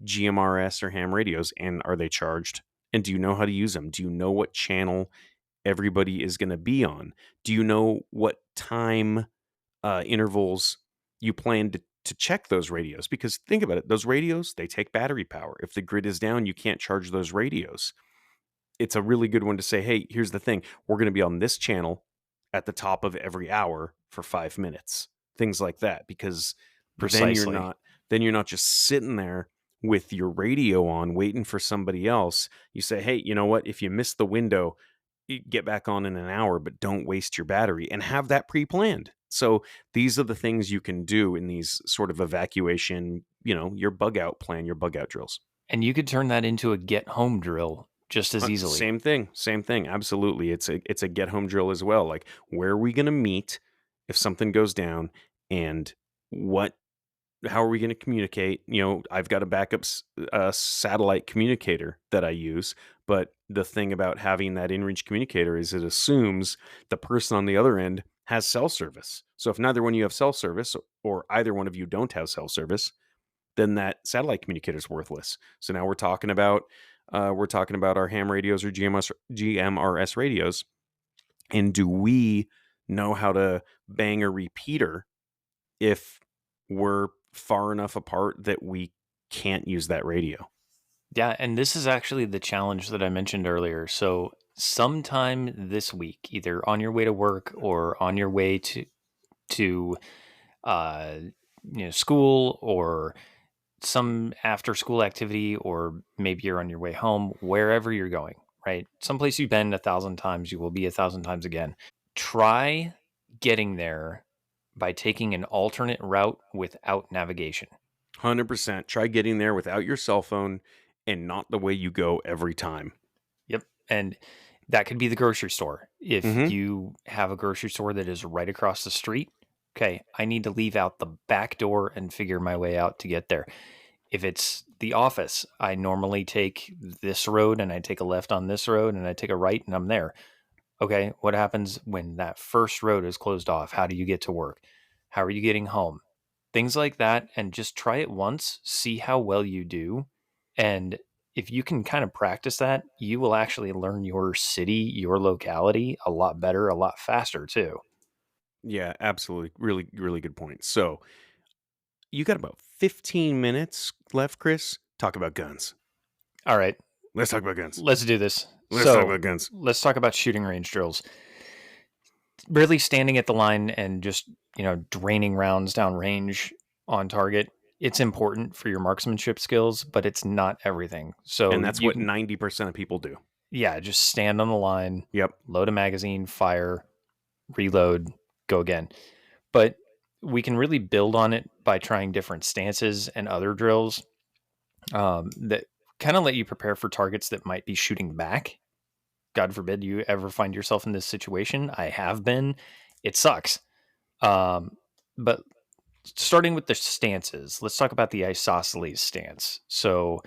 GMRS or ham radios, and are they charged? And do you know how to use them? Do you know what channel everybody is going to be on? Do you know what time intervals you plan to check those radios? Because think about it, those radios, they take battery power. If the grid is down, you can't charge those radios. It's a really good one to say, hey, here's the thing. We're going to be on this channel at the top of every hour for 5 minutes. Things like that, because Precisely. then you're not just sitting there with your radio on waiting for somebody else. You say, hey, you know what? If you miss the window, you get back on in an hour, but don't waste your battery, and have that pre-planned. So these are the things you can do in these sort of evacuation, your bug out plan, your bug out drills. And you could turn that into a get home drill just as easily. Same thing. Absolutely. It's a get home drill as well. Like, where are we going to meet if something goes down? And what how are we going to communicate? I've got a backup satellite communicator that I use, but the thing about having that in-range communicator is it assumes the person on the other end has cell service. So if neither one of you have cell service, or either one of you don't have cell service, then that satellite communicator is worthless. So now we're talking about our ham radios or GMRS radios, and do we know how to bang a repeater if we're far enough apart that we can't use that radio? Yeah, and this is actually the challenge that I mentioned earlier. So, sometime this week, either on your way to work or on your way to uh, school, or some after school activity, or maybe you're on your way home, wherever you're going, right? Someplace you've been 1,000 times, you will be 1,000 times again. Try getting there by taking an alternate route without navigation. 100%. Try getting there without your cell phone and not the way you go every time. Yep. And that could be the grocery store. If Mhm. you have a grocery store that is right across the street, okay, I need to leave out the back door and figure my way out to get there. If it's the office, I normally take this road and I take a left on this road and I take a right and I'm there. Okay, what happens when that first road is closed off? How do you get to work? How are you getting home? Things like that. And just try it once, see how well you do. And if you can kind of practice that, you will actually learn your city, your locality a lot better, a lot faster too. Yeah, absolutely. Really, really good point. So you got about 15 minutes left, Chris. Talk about guns. All right, Let's talk about guns. let's do this. Let's talk So about guns. let's talk about shooting range drills. Really standing at the line and just, draining rounds down range on target. It's important for your marksmanship skills, but it's not everything. So And that's you what can, 90% of people do. yeah, just stand on the line, Yep. load a magazine, fire, reload, go again. But we can really build on it by trying different stances and other drills that kind of let you prepare for targets that might be shooting back. God forbid you ever find yourself in this situation. I have been. It sucks. But starting with the stances, let's talk about the isosceles stance. So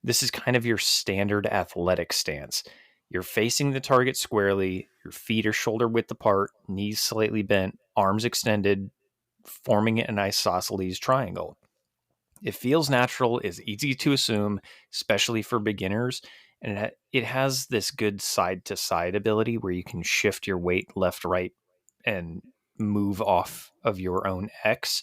this is kind of your standard athletic stance. You're facing the target squarely, your feet are shoulder width apart, knees slightly bent, arms extended, forming an isosceles triangle. It feels natural, is easy to assume, especially for beginners, and it has this good side to side ability where you can shift your weight left, right, and move off of your own X,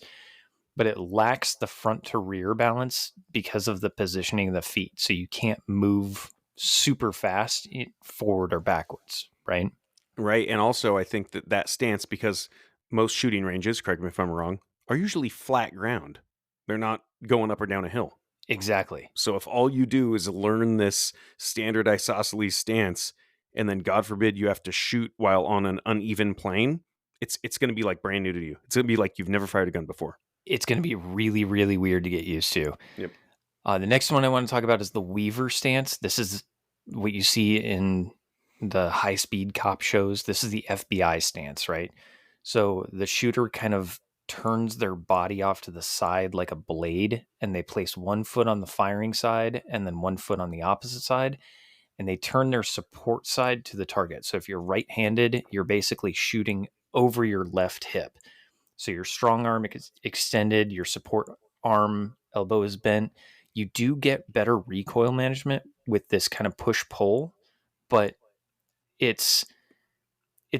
but it lacks the front to rear balance because of the positioning of the feet. So you can't move super fast forward or backwards, right? Right. And also, I think that stance, because most shooting ranges, correct me if I'm wrong, are usually flat ground. They're not going up or down a hill. Exactly. So if all you do is learn this standard isosceles stance, and then God forbid you have to shoot while on an uneven plane, it's going to be like brand new to you. It's going to be like you've never fired a gun before. It's going to be really, really weird to get used to. Yep. The next one I want to talk about is the Weaver stance. This is what you see in the high-speed cop shows. This is the FBI stance, right? So the shooter kind of turns their body off to the side like a blade, and they place one foot on the firing side and then one foot on the opposite side, and they turn their support side to the target. So if you're right-handed, you're basically shooting over your left hip. So your strong arm is extended, your support arm elbow is bent. You do get better recoil management with this kind of push pull, but it's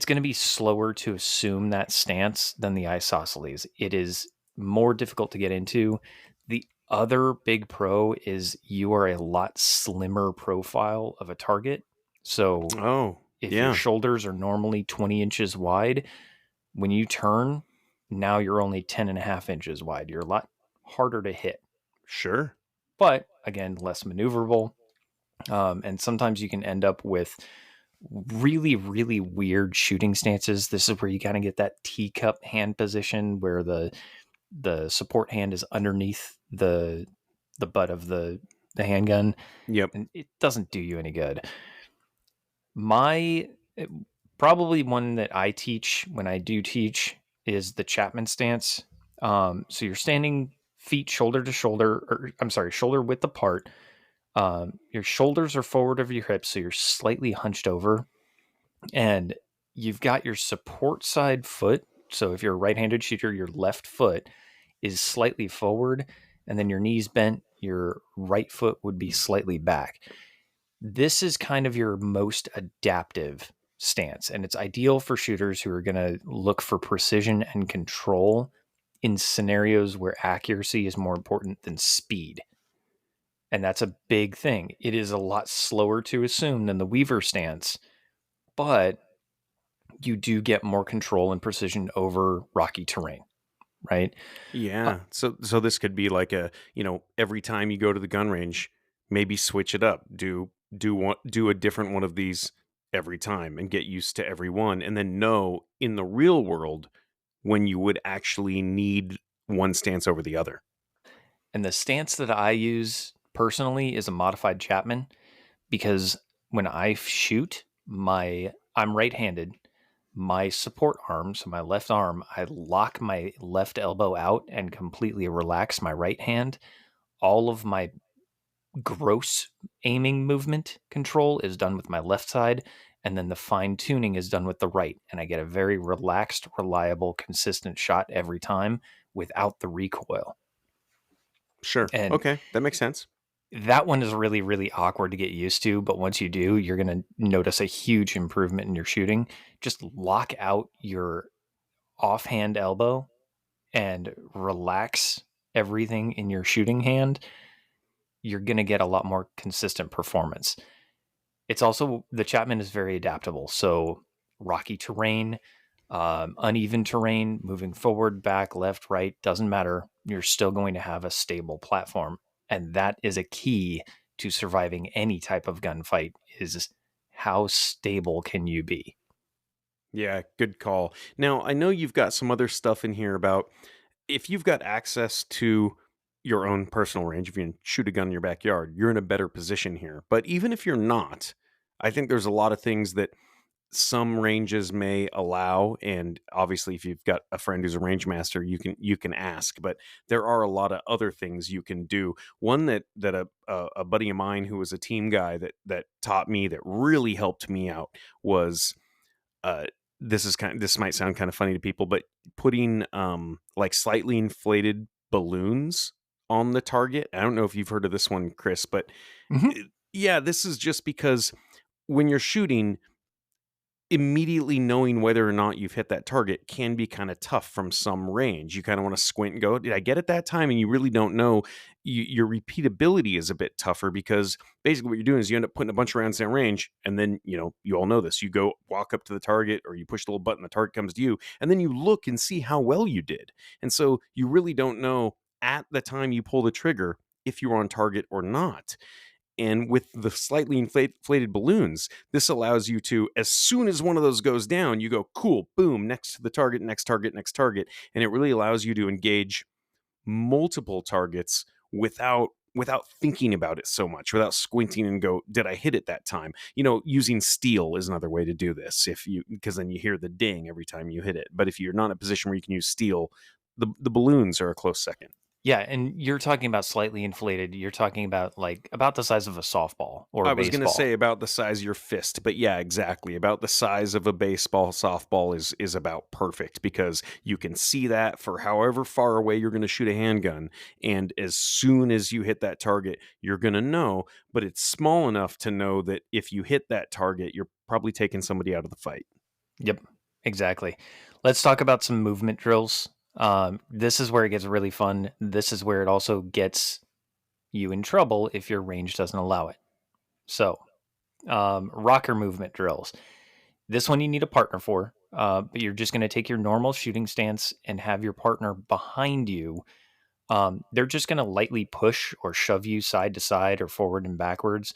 going to be slower to assume that stance than the isosceles. It is more difficult to get into. The other big pro is you are a lot slimmer profile of a target. So Oh, if your yeah. shoulders are normally 20 inches wide, when you turn, now you're only 10 and a half inches wide. You're a lot harder to hit, Sure. but again, less maneuverable. And sometimes you can end up with really, really weird shooting stances. This is where you kind of get that teacup hand position where the support hand is underneath the butt of the handgun, Yep. and it doesn't do you any good. My probably one that I teach when I do teach is the Chapman stance. So you're standing feet shoulder to shoulder, or I'm sorry, shoulder width apart. Your shoulders are forward of your hips, so you're slightly hunched over, and you've got your support side foot. So if you're a right-handed shooter, your left foot is slightly forward, and then your knees bent. Your right foot would be slightly back. This is kind of your most adaptive stance, and it's ideal for shooters who are going to look for precision and control in scenarios where accuracy is more important than speed. And that's a big thing. It is a lot slower to assume than the Weaver stance, but you do get more control and precision over rocky terrain, right? Uh, Yeah. So this could be like a, every time you go to the gun range, maybe switch it up. Do a different one of these every time and get used to every one, and then know in the real world when you would actually need one stance over the other. and the stance that I use personally is a modified Chapman because when I shoot, I'm right-handed. My support arm, so my left arm, I lock my left elbow out and completely relax my right hand. All of my gross aiming movement control is done with my left side, and then the fine tuning is done with the right. And I get a very relaxed, reliable, consistent shot every time without the recoil. Sure. And Okay, that makes sense. that one is really, really awkward to get used to. But once you do, you're going to notice a huge improvement in your shooting. Just lock out your offhand elbow and relax everything in your shooting hand. You're going to get a lot more consistent performance. It's also, the Chapman is very adaptable. So rocky terrain, uneven terrain, moving forward, back, left, right, doesn't matter. You're still going to have a stable platform. And that is a key to surviving any type of gunfight, is how stable can you be? Yeah, good call. Now, I know you've got some other stuff in here about if you've got access to your own personal range, if you can shoot a gun in your backyard, you're in a better position here. But even if you're not, I think there's a lot of things that some ranges may allow, and obviously if you've got a friend who's a range master, you can ask, but there are a lot of other things you can do. One that a buddy of mine who was a team guy that taught me, that really helped me out, was uh this might sound kind of funny to people, but putting like slightly inflated balloons on the target. I don't know if you've heard of this one, Chris, but Mhm. yeah, this is just because when you're shooting, immediately knowing whether or not you've hit that target can be kind of tough from some range. You kind of want to squint and go, did I get it that time? And you really don't know. Your repeatability is a bit tougher because basically what you're doing is you end up putting a bunch of rounds down range, and then, you all know this. You go walk up to the target, or you push the little button, the target comes to you, and then you look and see how well you did. And so you really don't know at the time you pull the trigger if you're on target or not. And with the slightly inflated balloons, this allows you to, as soon as one of those goes down, you go, cool, boom, next to the target, next target, next target. And it really allows you to engage multiple targets without thinking about it so much, without squinting and go, did I hit it that time? Using steel is another way to do this, because then you hear the ding every time you hit it. But if you're not in a position where you can use steel, the balloons are a close second. Yeah, and you're talking about slightly inflated. You're talking about like about the size of a softball or a I was going to baseball. say about the size of your fist, but yeah, exactly. About the size of a baseball, softball is about perfect, because you can see that for however far away you're going to shoot a handgun, and as soon as you hit that target, you're going to know, but it's small enough to know that if you hit that target, you're probably taking somebody out of the fight. Yep, exactly. Let's talk about some movement drills. This is where it gets really fun. This is where it also gets you in trouble if your range doesn't allow it. So, rocker movement drills. This one you need a partner for, but you're just going to take your normal shooting stance and have your partner behind you. They're just going to lightly push or shove you side to side or forward and backwards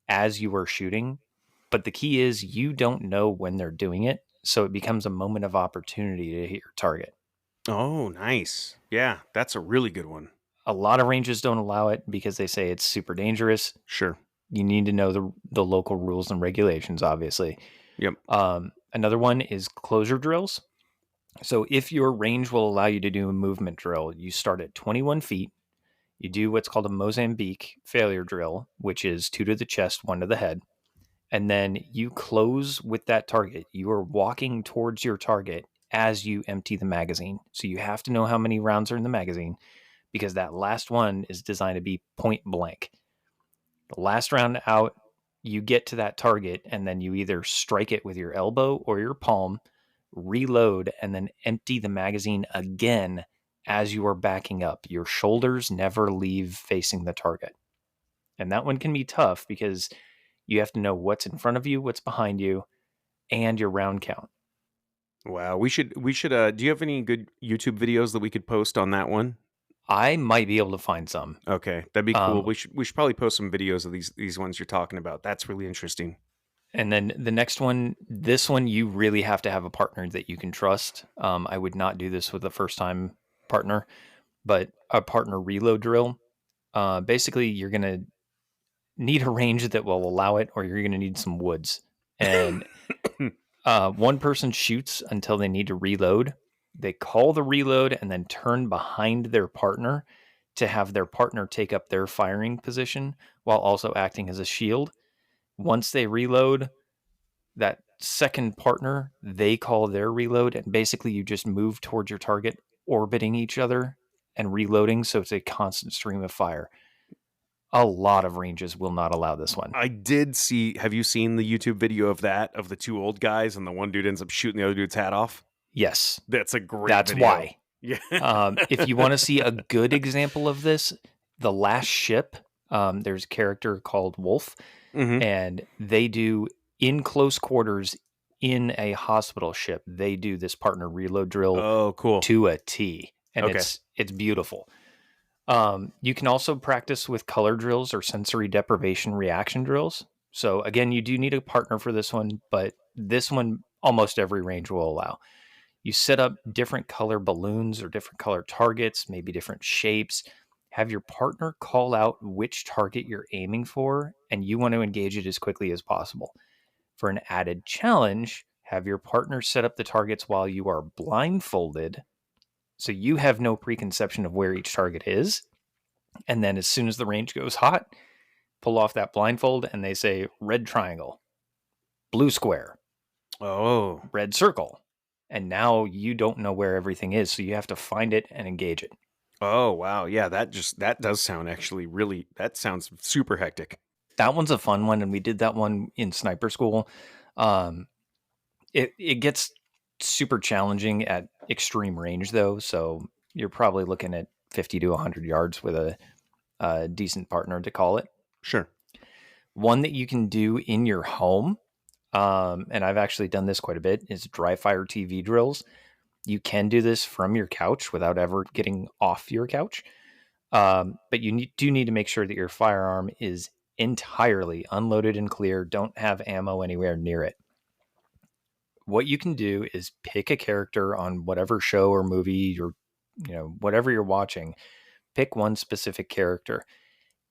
as you are shooting. But the key is you don't know when they're doing it. So it becomes a moment of opportunity to hit your target. Oh, nice. Yeah, that's a really good one. A lot of ranges don't allow it because they say it's super dangerous. Sure. You need to know the local rules and regulations, obviously. Yep. Another one is closure drills. So if your range will allow you to do a movement drill, you start at 21 feet. You do what's called a Mozambique failure drill, which is 2 to the chest, 1 to the head. And then you close with that target. You are walking towards your target as you empty the magazine. So you have to know how many rounds are in the magazine because that last one is designed to be point blank. The last round out, you get to that target and then you either strike it with your elbow or your palm, reload, and then empty the magazine again as you are backing up. Your shoulders never leave facing the target. And that one can be tough because you have to know what's in front of you, what's behind you, and your round count. Wow, we should do you have any good YouTube videos that we could post on that one? I might be able to find some. Okay, that'd be cool. Um, We should probably post some videos of these ones you're talking about. That's really interesting. and then the next one, this one, you really have to have a partner that you can trust. I would not do this with a first time partner, but a partner reload drill. Basically, you're going to need a range that will allow it, or you're going to need some woods. And one person shoots until they need to reload. They call the reload and then turn behind their partner to have their partner take up their firing position while also acting as a shield. Once they reload, that second partner, they call their reload, and basically you just move towards your target, orbiting each other and reloading. So it's a constant stream of fire. A lot of ranges will not allow this one. I did see. Have you seen the YouTube video of that of the two old guys and the one dude ends up shooting the other dude's hat off? Yes, That's a great. that's video. why. Yeah. If you want to see a good example of this, The Last Ship, there's a character called Wolf, Mhm. and they do in close quarters in a hospital ship. They do this partner reload drill Oh, cool. to a T, and Okay. it's beautiful. You can also practice with color drills or sensory deprivation reaction drills. So again, you do need a partner for this one, but this one almost every range will allow. You set up different color balloons or different color targets, maybe different shapes. Have your partner call out which target you're aiming for, and you want to engage it as quickly as possible. For an added challenge, have your partner set up the targets while you are blindfolded, so you have no preconception of where each target is. And then as soon as the range goes hot, pull off that blindfold and they say red triangle, blue square, Oh. red circle. And now you don't know where everything is, so you have to find it and engage it. Oh, wow. Yeah, that does sound actually really. That sounds super hectic. That one's a fun one, and we did that one in sniper school. It gets super challenging at extreme range, though, so you're probably looking at 50 to 100 yards with a decent partner to call it. Sure. One that you can do in your home, and I've actually done this quite a bit, is dry fire TV drills. You can do this from your couch without ever getting off your couch. But you do need to make sure that your firearm is entirely unloaded and clear. Don't have ammo anywhere near it. What you can do is pick a character on whatever show or movie or whatever you're watching. Pick one specific character.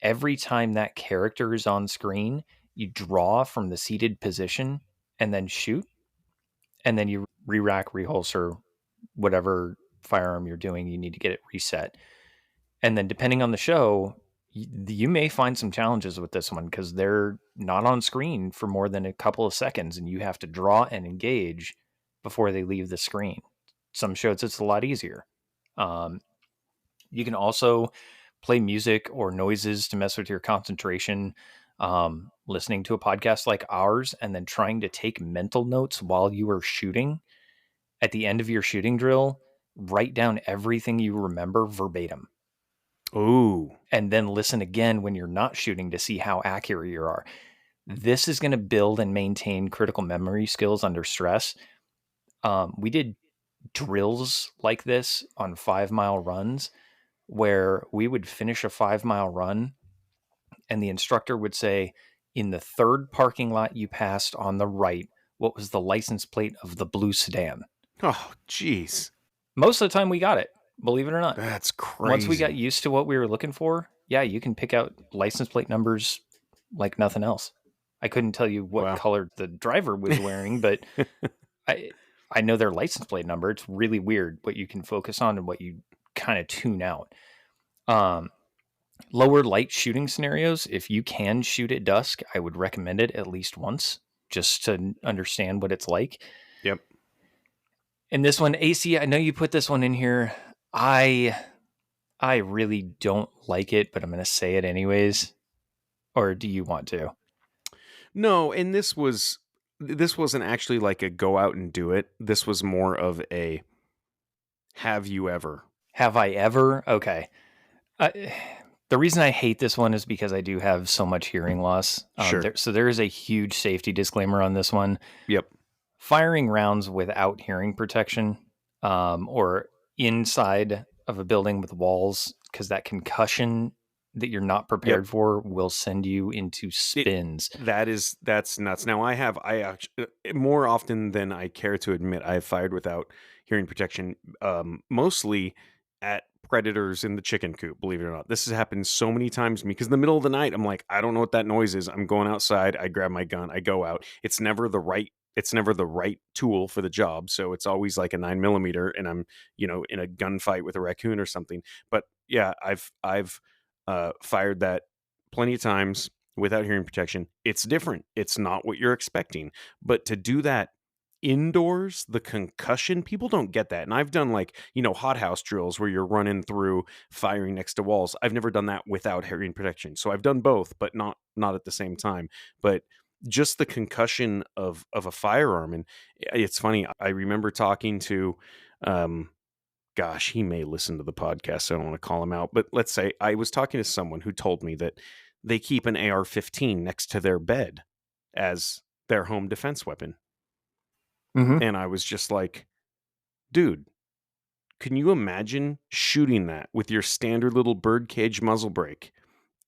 Every time that character is on screen, you draw from the seated position and then shoot. And then you re-rack, reholster, whatever firearm you're doing, you need to get it reset. And then depending on the show, you may find some challenges with this one because they're not on screen for more than a couple of seconds and you have to draw and engage before they leave the screen. Some shows it's a lot easier. You can also play music or noises to mess with your concentration. Listening to a podcast like ours and then trying to take mental notes while you are shooting. At the end of your shooting drill, write down everything you remember verbatim. Ooh. And then listen again when you're not shooting to see how accurate you are. This is going to build and maintain critical memory skills under stress. We did drills like this on 5-mile runs where we would finish a 5-mile run and the instructor would say, in the third parking lot you passed on the right, what was the license plate of the blue sedan? Oh, jeez. Most of the time we got it, believe it or not. That's crazy. Once we got used to what we were looking for, yeah, you can pick out license plate numbers like nothing else. I couldn't tell you what Wow. color the driver was wearing, but I know their license plate number. It's really weird what you can focus on and what you kind of tune out. Lower light shooting scenarios, if you can shoot at dusk, I would recommend it at least once just to understand what it's like. Yep. And this one, AC, I know you put this one in here. I really don't like it, but I'm going to say it anyways. Or do you want to? No, and this wasn't actually like a go out and do it. This was more of a have you ever. Have I ever? Okay. The reason I hate this one is because I do have so much hearing loss. Sure. So there is a huge safety disclaimer on this one. Yep. Firing rounds without hearing protection, or inside of a building with walls, because that concussion that you're not prepared for will send you into spins. That's nuts. Now I actually, more often than I care to admit, I've fired without hearing protection, mostly at predators in the chicken coop, believe it or not. This has happened so many times to me because in the middle of the night, I'm like, I don't know what that noise is. I'm going outside. I grab my gun. I go out. It's never the right tool for the job. So it's always like a 9mm and I'm, in a gunfight with a raccoon or something. But yeah, I've fired that plenty of times without hearing protection. It's different. It's not what you're expecting. But to do that indoors, the concussion, people don't get that. And I've done hothouse drills where you're running through firing next to walls. I've never done that without hearing protection. So I've done both, but not at the same time. But just the concussion of a firearm. And it's funny. I remember talking to, gosh, he may listen to the podcast, so I don't want to call him out. But let's say I was talking to someone who told me that they keep an AR-15 next to their bed as their home defense weapon. Mm-hmm. And I was just like, dude, can you imagine shooting that with your standard little birdcage muzzle brake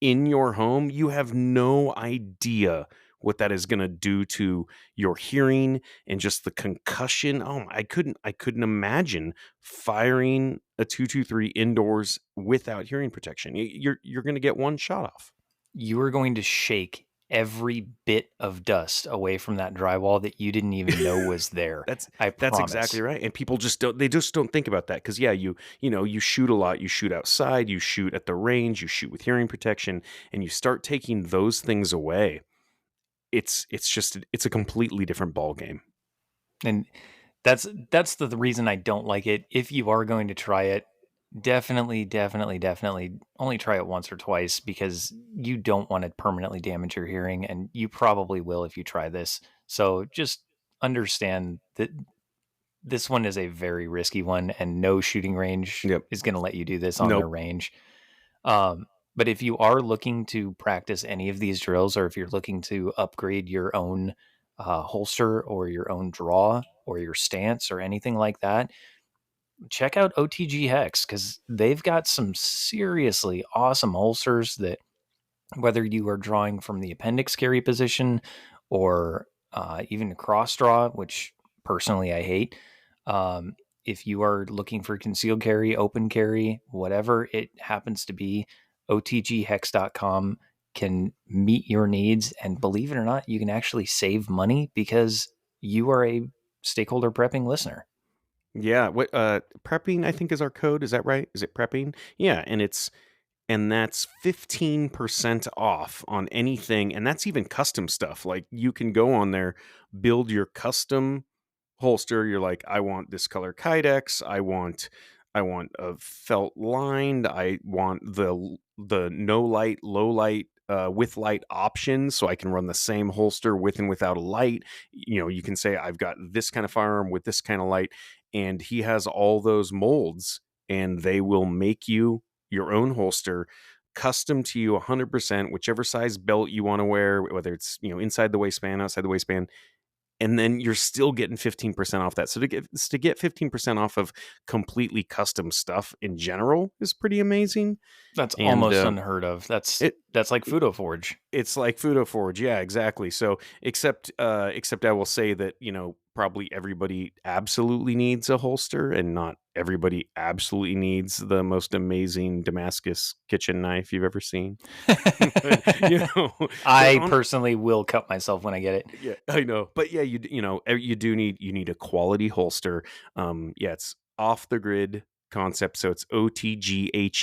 in your home? You have no idea what that is going to do to your hearing and just the concussion. Oh, I couldn't imagine firing a 223 indoors without hearing protection. You're going to get one shot off. You are going to shake every bit of dust away from that drywall that you didn't even know was there. That's promise. exactly right. And people just don't think about that. Because you shoot a lot, you shoot outside, you shoot at the range, you shoot with hearing protection, and you start taking those things away. It's a completely different ball game. And that's the reason I don't like it. If you are going to try it, definitely only try it once or twice, because you don't want to permanently damage your hearing, and you probably will if you try this. So just understand that this one is a very risky one, and no shooting range is going to let you do this on their range. But if you are looking to practice any of these drills, or if you're looking to upgrade your own holster or your own draw or your stance or anything like that, check out OTG Hex, because they've got some seriously awesome holsters that, whether you are drawing from the appendix carry position or even a cross draw, which personally I hate, if you are looking for concealed carry, open carry, whatever it happens to be, otghex.com can meet your needs. And believe it or not, you can actually save money because you are a Stakeholder Prepping listener. Yeah, what prepping I think is our code. Is that right? Is it prepping? Yeah, and that's 15% off on anything, and that's even custom stuff. Like you can go on there, build your custom holster. You're like, I want this color Kydex, I want a felt lined, I want the no light, low light, with light options, so I can run the same holster with and without a light. You can say I've got this kind of firearm with this kind of light, and he has all those molds, and they will make you your own holster custom to you 100%, whichever size belt you want to wear, whether it's inside the waistband, outside the waistband. And then you're still getting 15% off that. So to get 15% off of completely custom stuff in general is pretty amazing. That's almost unheard of. That's like Fudoforge. It's like Fudoforge, yeah, exactly. So except I will say that probably everybody absolutely needs a holster, and not everybody absolutely needs the most amazing Damascus kitchen knife you've ever seen. But, I personally will cut myself when I get it. yeah, I know. But yeah, you do need a quality holster. It's off the grid concept. So it's otghex.com.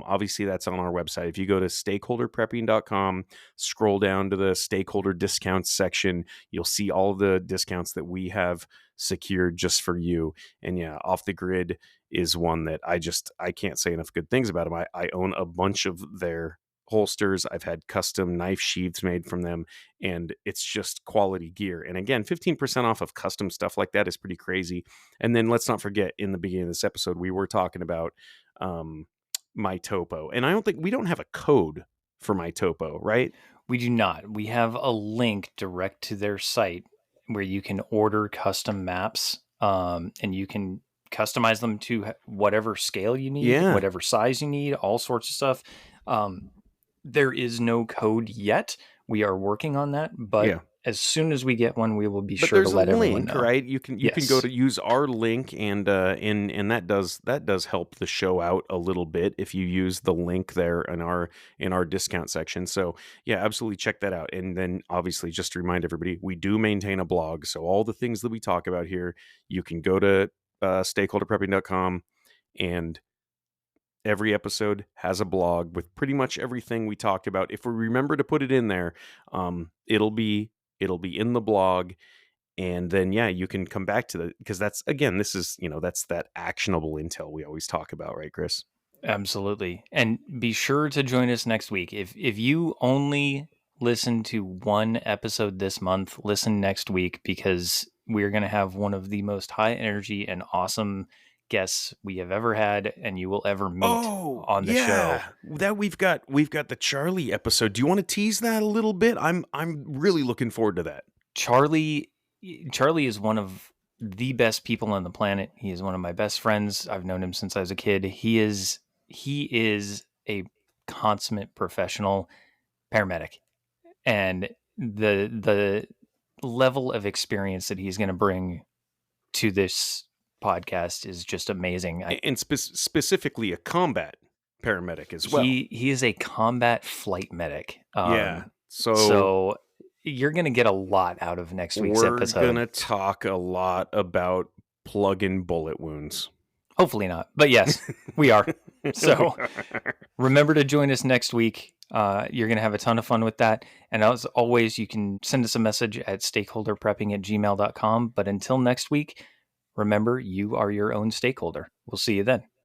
Obviously that's on our website. If you go to stakeholderprepping.com, scroll down to the stakeholder discounts section, you'll see all the discounts that we have secured just for you. And yeah, off the grid is one that I can't say enough good things about them. I own a bunch of their holsters. I've had custom knife sheaths made from them, and it's just quality gear. And again, 15% off of custom stuff like that is pretty crazy. And then let's not forget, in the beginning of this episode, we were talking about My Topo, and we don't have a code for My Topo, right? We do not. We have a link direct to their site where you can order custom maps, and you can customize them to whatever scale you need, whatever size you need, all sorts of stuff. There is no code yet. We are working on that, but as soon as we get one, we will be sure to let everyone know. Right? You can go to use our link, and that does help the show out a little bit if you use the link there in our discount section. So yeah, absolutely check that out. And then obviously, just to remind everybody, we do maintain a blog, so all the things that we talk about here, you can go to stakeholderprepping.com, and every episode has a blog with pretty much everything we talked about. If we remember to put it in there, it'll be in the blog. And then, you can come back to because that's that actionable intel we always talk about, right, Chris? Absolutely. And be sure to join us next week. If you only listen to one episode this month, listen next week, because we're going to have one of the most high energy and awesome guests we have ever had and you will ever meet on the show. That we've got the Charlie episode. Do you want to tease that a little bit? I'm really looking forward to that. Charlie is one of the best people on the planet. He is one of my best friends. I've known him since I was a kid. He is a consummate professional paramedic, and the level of experience that he's going to bring to this podcast is just amazing. And specifically a combat paramedic as well. He is a combat flight medic. So you're going to get a lot out of next week's episode. We're going to talk a lot about plug-in bullet wounds. Hopefully not, but yes, we are. So remember to join us next week. You're going to have a ton of fun with that. And as always, you can send us a message at stakeholderprepping@gmail.com. But until next week, remember, you are your own stakeholder. We'll see you then.